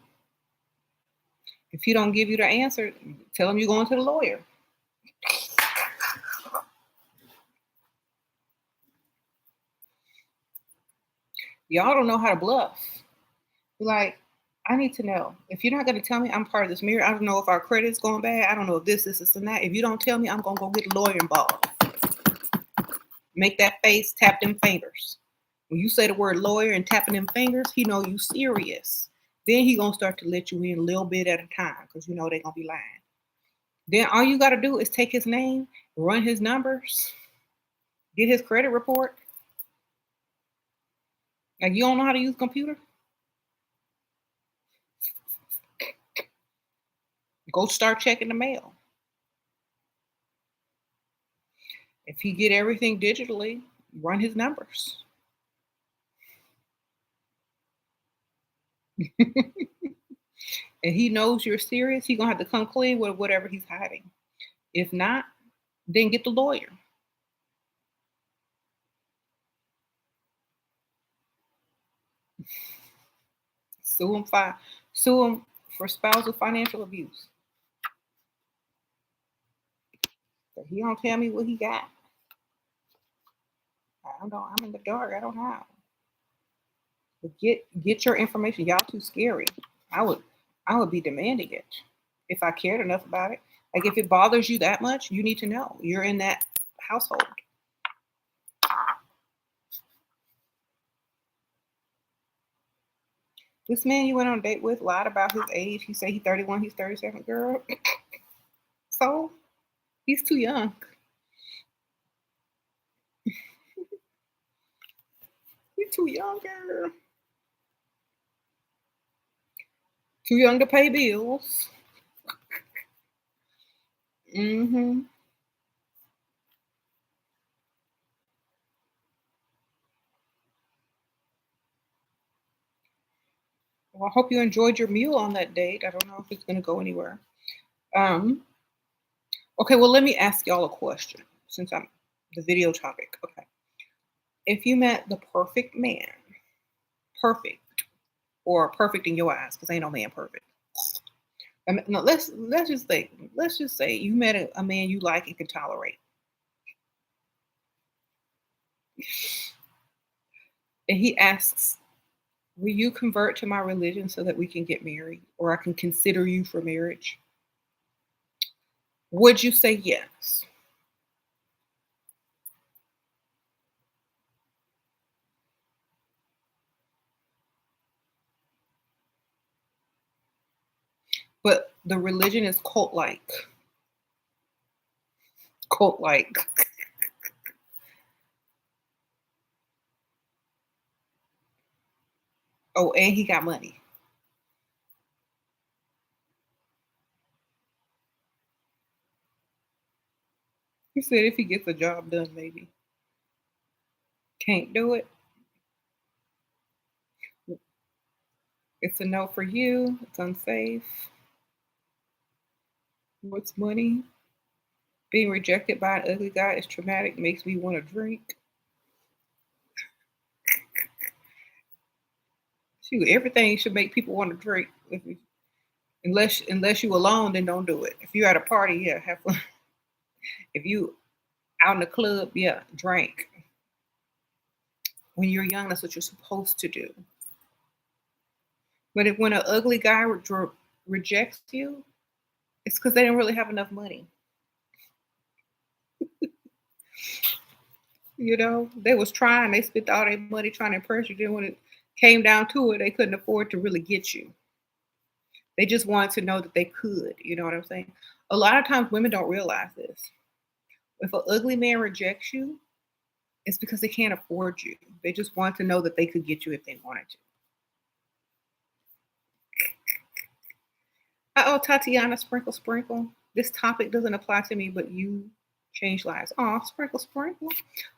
If he don't give you the answer, tell him you're going to the lawyer. Y'all don't know how to bluff. Be like, I need to know. If you're not going to tell me I'm part of this mirror, I don't know if our credit's going bad. I don't know if this, and that. If you don't tell me, I'm going to go get a lawyer involved. Make that face, tap them fingers. When you say the word lawyer and tapping them fingers, he know you serious. Then he going to start to let you in a little bit at a time because you know they're going to be lying. Then all you got to do is take his name, run his numbers, get his credit report. Like you don't know how to use a computer? Go start checking the mail. If he get everything digitally, run his numbers. And he knows you're serious, he gonna have to come clean with whatever he's hiding. If not, then get the lawyer. Sue him sue him for spousal financial abuse. But he don't tell me what he got. I don't know. I'm in the dark. I don't know. But get your information. Y'all too scary. I would I would be demanding it if I cared enough about it. Like if it bothers you that much, you need to know. You're in that household. This man you went on a date with lied about his age. He said he's 31, he's 37. Girl, so he's too young. You're too young, girl. Too young to pay bills. Hmm. Well, I hope you enjoyed your meal on that date. I don't know if it's going to go anywhere. Um, okay, well, let me ask y'all a question since I'm the video topic. Okay. If you met the perfect man, perfect, or perfect in your eyes, because ain't no man perfect. No, let's just think. Let's just say you met a man you like and can tolerate, and he asks, "Will you convert to my religion so that we can get married, or I can consider you for marriage?" Would you say yes? But the religion is cult-like. Oh, and he got money. He said if he gets the job done, maybe. Can't do it. It's a no for you. It's unsafe. What's money? Being rejected by an ugly guy is traumatic. Makes me want to drink. Shoot, everything should make people want to drink. Unless you alone, then don't do it. If you're at a party, yeah, have fun. If you out in the club, yeah, drink. When you're young, that's what you're supposed to do. But if when an ugly guy rejects you, it's because they didn't really have enough money. You know, they was trying. They spent all their money trying to impress you. Then when it came down to it, they couldn't afford to really get you. They just wanted to know that they could. You know what I'm saying? A lot of times, women don't realize this. If an ugly man rejects you, it's because they can't afford you. They just want to know that they could get you if they wanted to. Oh, Tatiana, sprinkle, sprinkle. This topic doesn't apply to me, but you change lives. Oh, sprinkle, sprinkle.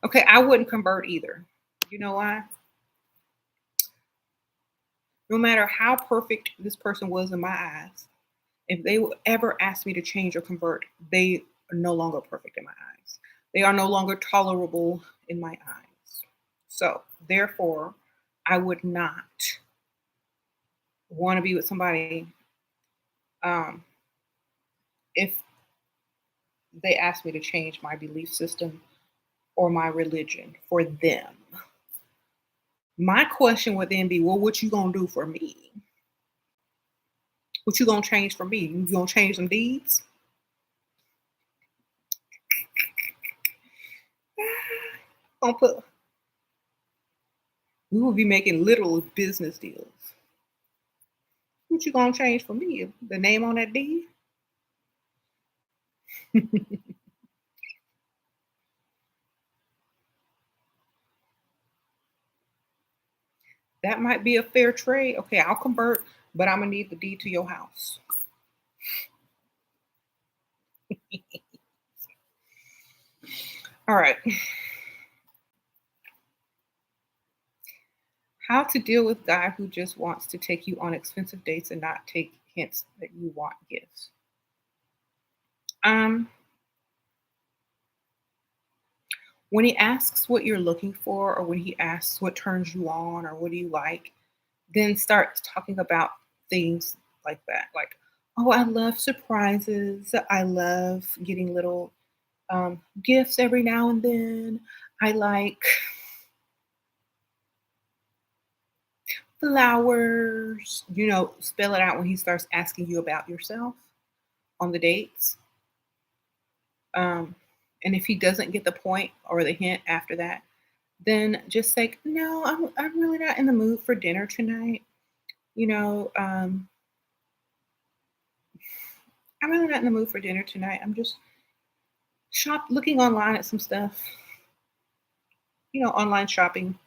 Okay, I wouldn't convert either. You know why? No matter how perfect this person was in my eyes, if they would ever ask me to change or convert, they are no longer perfect in my eyes. They are no longer tolerable in my eyes. So, therefore, I would not want to be with somebody um, if they asked me to change my belief system or my religion for them. My question would then be, well, what you gonna do for me? What you gonna change for me? You gonna change some deeds? Gonna put we will be making literal business deals. What you gonna change for me? The name on that deed? That might be a fair trade. Okay, I'll convert, but I'm gonna need the deed to your house. All right. How to deal with guy who just wants to take you on expensive dates and not take hints that you want gifts. Um, when he asks what you're looking for, or when he asks what turns you on, or what do you like, then start talking about things like that. Like, oh, I love surprises. I love getting little gifts every now and then. I like flowers. You know, spell it out when he starts asking you about yourself on the dates. Um, and if he doesn't get the point or the hint after that, then just say, no, I'm really not in the mood for dinner tonight. You know, I'm really not in the mood for dinner tonight. I'm just looking online at some stuff, you know, online shopping.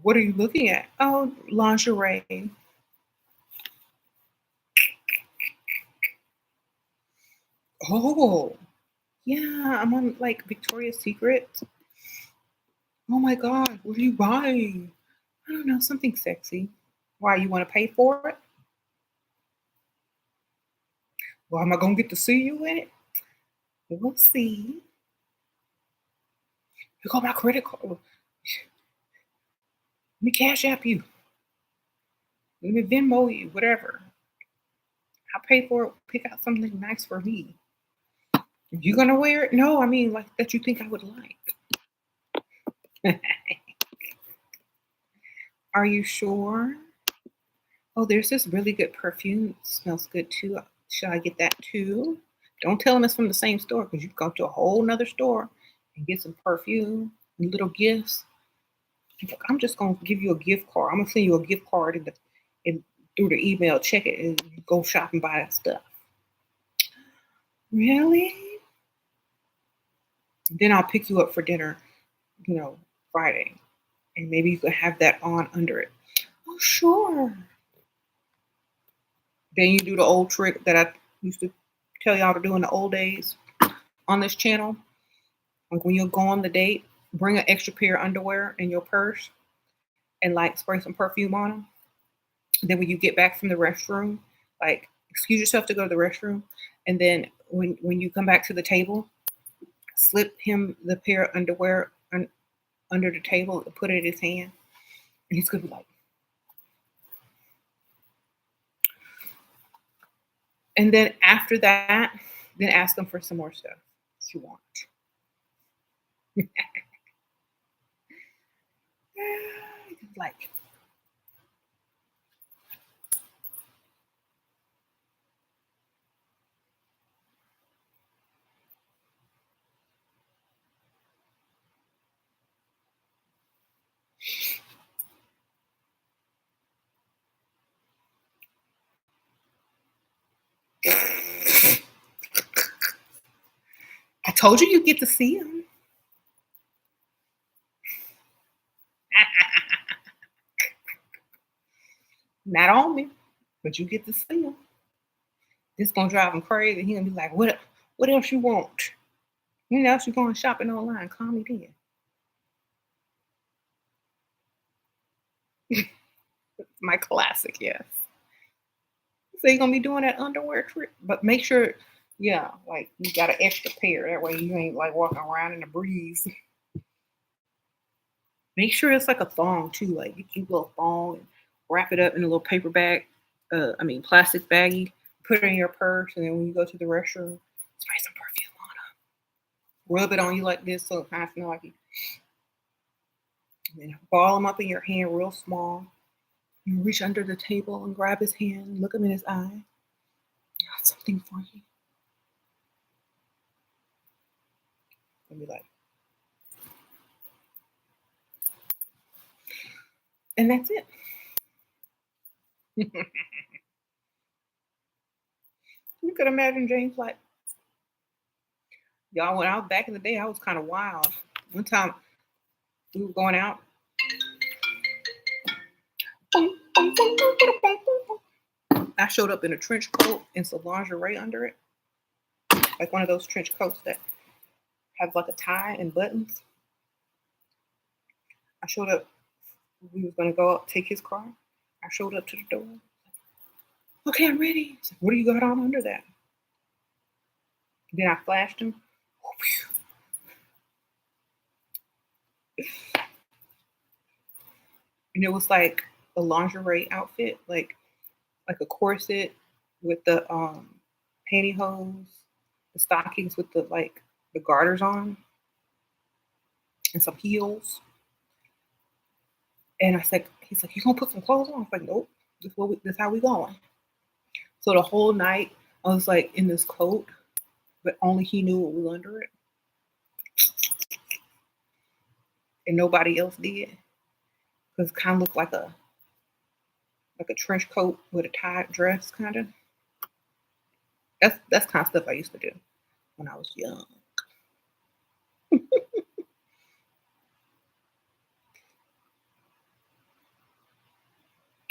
What are you looking at? Oh, lingerie. Oh, yeah, I'm on like Victoria's Secret. Oh my God, what are you buying? I don't know, something sexy. Why, you want to pay for it? Well, am I gonna get to see you in it? We'll see. You got my credit card. Let me cash app you. Let me Venmo you, whatever. I'll pay for it. Pick out something nice for me. You gonna wear it? No, I mean like that you think I would like. Are you sure? Oh, there's this really good perfume. It smells good too. Should I get that too? Don't tell them it's from the same store because you can go to a whole nother store and get some perfume and little gifts. He's like, I'm just gonna give you a gift card. I'm gonna send you a gift card in through the email. Check it and go shop and buy that stuff. Really? Then I'll pick you up for dinner, you know, Friday, and maybe you could have that on under it. Oh, sure. Then you do the old trick that I used to tell y'all to do in the old days on this channel. Like when you go on the date, bring an extra pair of underwear in your purse and like spray some perfume on them. Then when you get back from the restroom, like excuse yourself to go to the restroom, and then when you come back to the table, slip him the pair of underwear under the table and put it in his hand, and he's gonna be like, and then after that, then ask him for some more stuff if you want. Like, I told you you get to see him. Not on me, but you get to see him. This gonna drive him crazy. He gonna be like, what else you want? You know, you going shopping online. Call me then. It's my classic, yes. So you're gonna be doing that underwear trick, but make sure, yeah, like you got an extra pair. That way you ain't like walking around in the breeze. Make sure it's like a thong too. Like you keep a little thong and wrap it up in a little paper bag. Plastic baggie. Put it in your purse, and then when you go to the restroom, spray some perfume on them. Rub it on you like this, so it kind of feel like you. And then ball them up in your hand, real small. You reach under the table and grab his hand, look him in his eye. I got something for you. And be like, and that's it. You could imagine James like, y'all, when I was back in the day, I was kind of wild. One time we were going out. I showed up in a trench coat and some lingerie under it. Like one of those trench coats that have like a tie and buttons. I showed up. We was gonna go up, take his car. I showed up to the door. Okay, I'm ready. Like, what do you got on under that? Then I flashed him. And it was like a lingerie outfit, like a corset with the pantyhose, the stockings with the garters on, and some heels. And I said, he's like, you gonna put some clothes on? I was like, nope. This how we going. So the whole night I was like in this coat, but only he knew what was under it, and nobody else did. Because it kind of looked like a trench coat with a tied dress, kind of. That's kind of stuff I used to do when I was young.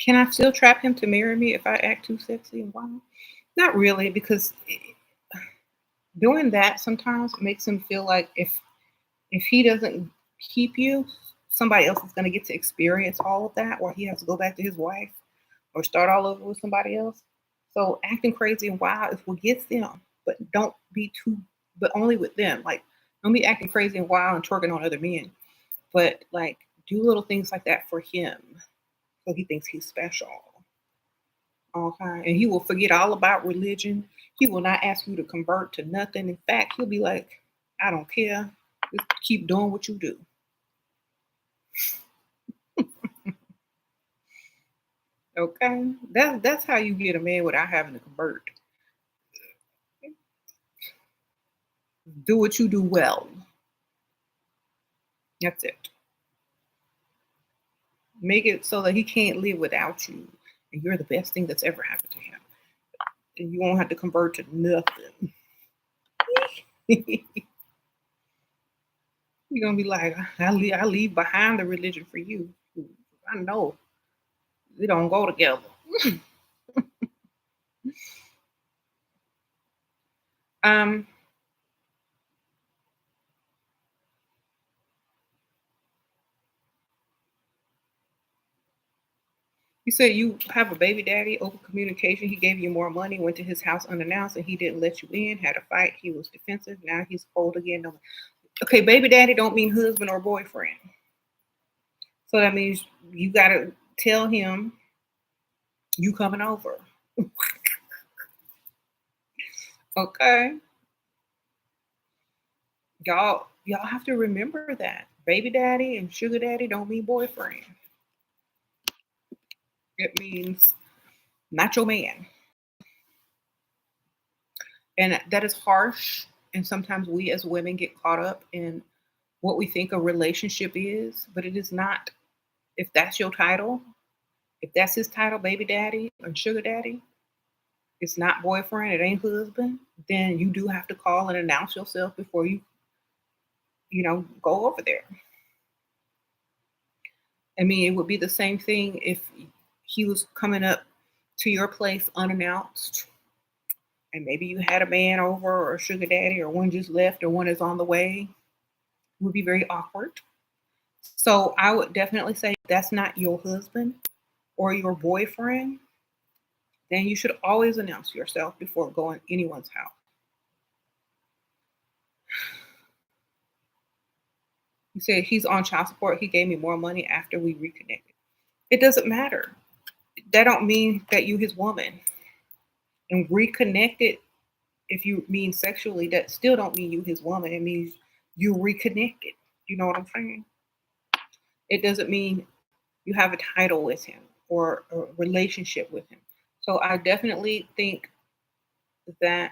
Can I still trap him to marry me if I act too sexy and wild? Not really, because doing that sometimes makes him feel like if he doesn't keep you, somebody else is going to get to experience all of that, or he has to go back to his wife or start all over with somebody else. So acting crazy and wild is what gets them, but don't be too, but only with them. Like, don't be acting crazy and wild and twerking on other men, but like do little things like that for him, so he thinks he's special. Okay, and he will forget all about religion. He will not ask you to convert to nothing. In fact, he'll be like, "I don't care. Just keep doing what you do." Okay, that's how you get a man without having to convert. Do what you do well. That's it. Make it so that he can't live without you, and you're the best thing that's ever happened to him. And you won't have to convert to nothing. You're gonna be like, I leave behind the religion for you. I know we don't go together. Um, you said you have a baby daddy, open communication. He gave you more money, went to his house unannounced, and he didn't let you in. Had a fight. He was defensive. Now he's cold again. No. Okay, baby daddy don't mean husband or boyfriend. So that means you gotta tell him you coming over. Okay, y'all have to remember that baby daddy and sugar daddy don't mean boyfriend. It means not your man, and that is harsh. And sometimes we as women get caught up in what we think a relationship is, but it is not. If that's your title, if that's his title, baby daddy and sugar daddy, it's not boyfriend, it ain't husband, then you do have to call and announce yourself before you go over there. I mean, it would be the same thing if he was coming up to your place unannounced and maybe you had a man over or a sugar daddy or one just left or one is on the way. It would be very awkward. So I would definitely say that's not your husband or your boyfriend, then you should always announce yourself before going anyone's house. You said he's on child support. He gave me more money after we reconnected. It doesn't matter. That don't mean that you his woman. And reconnected, if you mean sexually, that still don't mean you his woman. It means you reconnected. You know what I'm saying? It doesn't mean you have a title with him or a relationship with him. So I definitely think that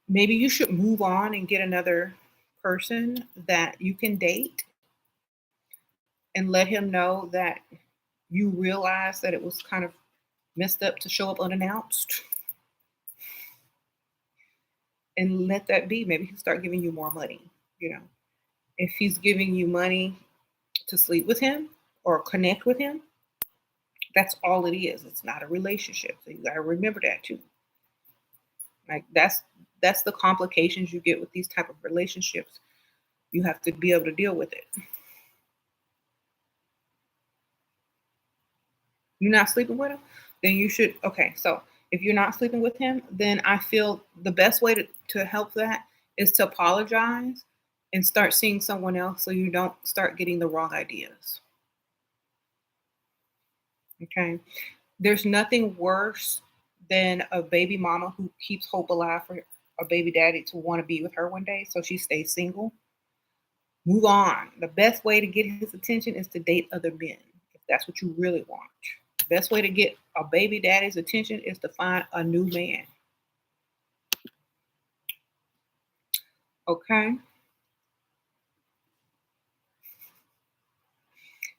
maybe you should move on and get another person that you can date and let him know that you realize that it was kind of messed up to show up unannounced and let that be. Maybe he'll start giving you more money. You know, if he's giving you money to sleep with him or connect with him, that's all it is. It's not a relationship. So you got to remember that too. Like that's the complications you get with these type of relationships. You have to be able to deal with it. You're not sleeping with him, then you should. Okay, so if you're not sleeping with him, then I feel the best way to help that is to apologize and start seeing someone else so you don't start getting the wrong ideas. Okay. There's nothing worse than a baby mama who keeps hope alive for a baby daddy to want to be with her one day, so she stays single. Move on. The best way to get his attention is to date other men, if that's what you really want. Best way to get a baby daddy's attention is to find a new man. Okay?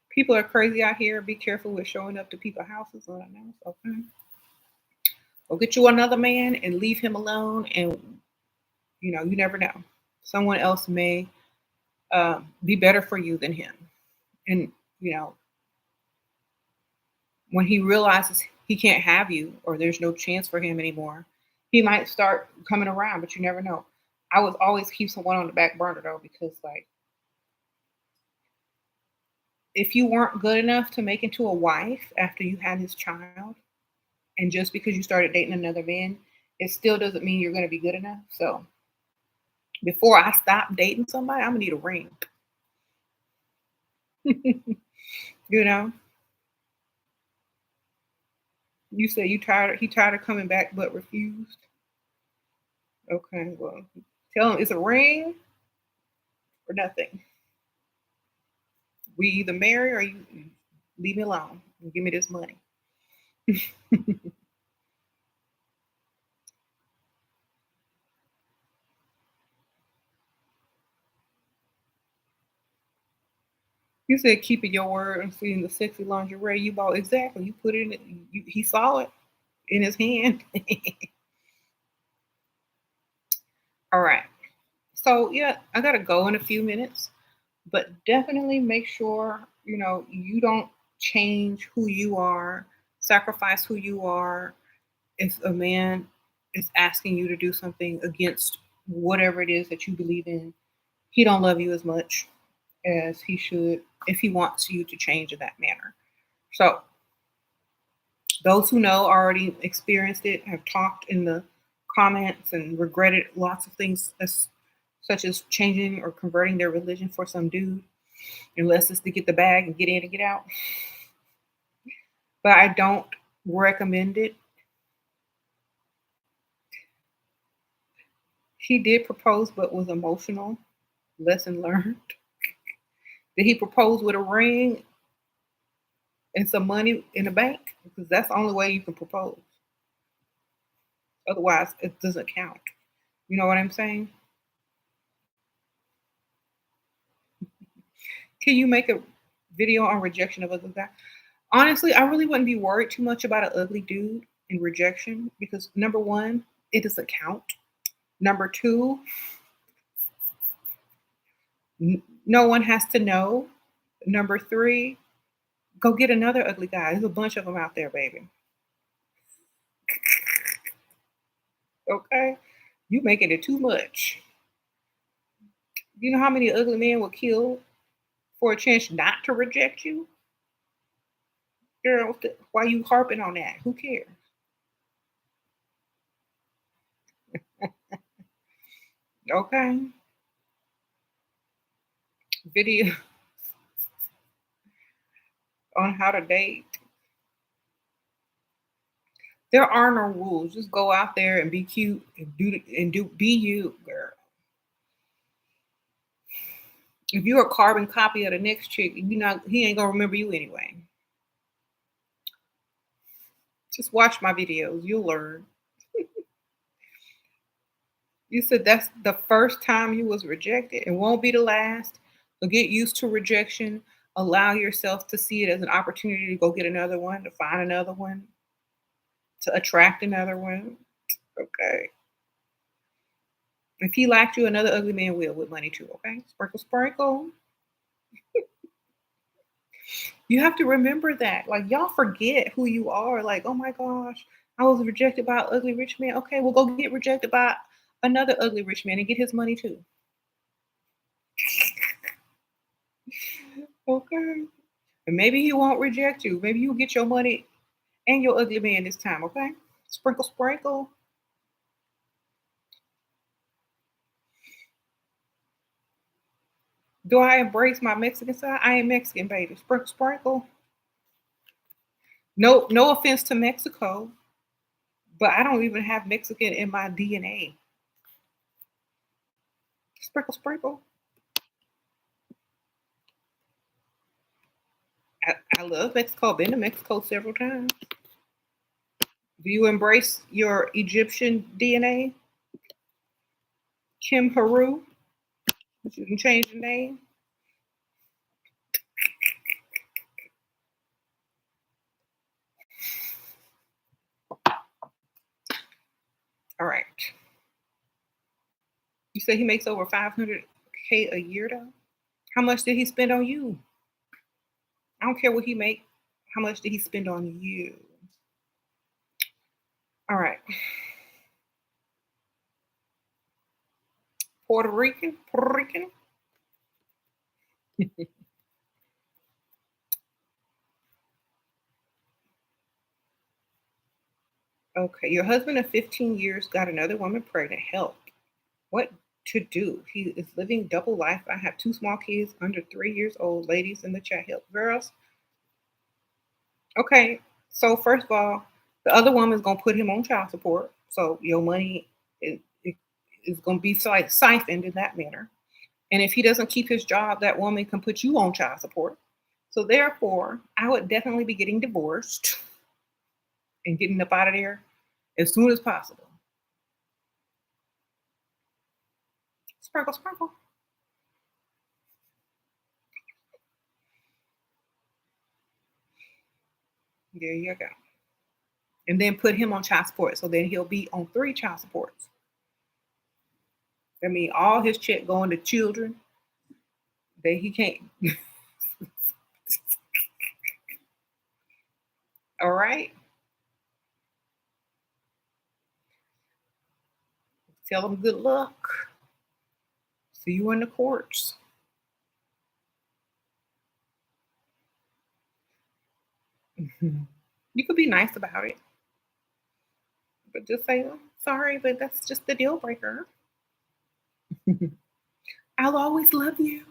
People are crazy out here. Be careful with showing up to people's houses unannounced. Okay? Go get you another man and leave him alone. And, you never know. Someone else may be better for you than him. And, you know, When he realizes he can't have you or there's no chance for him anymore, he might start coming around, but you never know. I would always keep someone on the back burner though, because like if you weren't good enough to make into a wife after you had his child, and just because you started dating another man, it still doesn't mean you're gonna be good enough. So before I stop dating somebody, I'm gonna need a ring. You know? You say you tired he tired of coming back but refused? Okay, well, tell him it's a ring or nothing. We either marry or you leave me alone and give me this money. You said keeping your word and seeing the sexy lingerie you bought. Exactly. You put it in it. He saw it in his hand. All right. So yeah, I gotta go in a few minutes, but definitely make sure you don't change who you are, sacrifice who you are. If a man is asking you to do something against whatever it is that you believe in, he don't love you as much as he should if he wants you to change in that manner. So those who know already experienced it, have talked in the comments and regretted lots of things such as changing or converting their religion for some dude, unless it's to get the bag and get in and get out. But I don't recommend it. He did propose, but was emotional. Lesson learned. Did he propose with a ring and some money in the bank? Because that's the only way you can propose. Otherwise, it doesn't count. You know what I'm saying? Can you make a video on rejection of other guy? Honestly, I really wouldn't be worried too much about an ugly dude and rejection because number one, it doesn't count. Number two, no one has to know. Number three, go get another ugly guy. There's a bunch of them out there, baby. Okay? You making it too much. You know how many ugly men will kill for a chance not to reject you? Girl, why you harping on that? Who cares? Okay? Video on how to date. There are no rules. Just go out there and be cute and do be you, girl. If you're a carbon copy of the next chick, he ain't gonna remember you anyway. Just watch my videos. You'll learn. You said that's the first time you was rejected. It won't be the last. So get used to rejection. Allow yourself to see it as an opportunity to go get another one, to find another one, to attract another one. Okay. If he liked you, another ugly man will with money too. Okay. Sprinkle, sprinkle. You have to remember that. Like y'all forget who you are. Like, oh my gosh, I was rejected by an ugly rich man. Okay, well go get rejected by another ugly rich man and get his money too. Okay. And maybe he won't reject you. Maybe you'll get your money and your ugly man this time, okay? Sprinkle, sprinkle. Do I embrace my Mexican side? I ain't Mexican, baby. Sprinkle, sprinkle. No, no offense to Mexico, but I don't even have Mexican in my DNA. Sprinkle, sprinkle. I love Mexico. Been to Mexico several times. Do you embrace your Egyptian DNA? Kim Haru? You can change the name. All right. You say he makes over 500K a year though? How much did he spend on you? I don't care what he make. How much did he spend on you? All right. Puerto Rican? Puerto Rican? Okay. Your husband of 15 years got another woman pregnant. Help. What to do? He is living double life. I have two small kids under 3 years old. Ladies in the chat, help. Girls, okay. So first of all, the other woman's gonna put him on child support. So your money is gonna be like siphoned in that manner. And if he doesn't keep his job, that woman can put you on child support. So therefore, I would definitely be getting divorced and getting up out of there as soon as possible. Sprinkle, sprinkle. There you go. And then put him on child support. So then he'll be on three child supports. I mean, all his check going to children that he can't. All right. Tell him good luck. See you in the courts. Mhm. You could be nice about it, but just say, "Oh, sorry, but that's just the deal breaker." I'll always love you.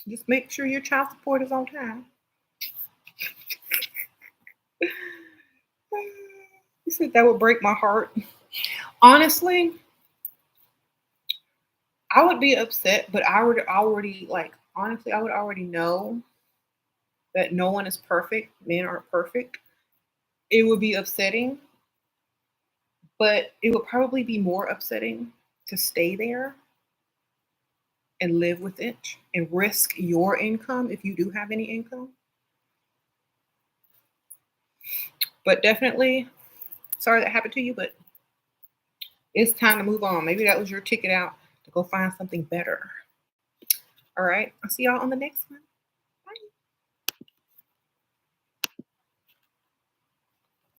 Just make sure your child support is on time. You said that would break my heart. Honestly, I would be upset, but I would already like honestly, I would already know that no one is perfect. Men aren't perfect. It would be upsetting, but it would probably be more upsetting to stay there and live with it and risk your income if you do have any income. But definitely, sorry that happened to you, but it's time to move on. Maybe that was your ticket out to go find something better. All right. I'll see y'all on the next one.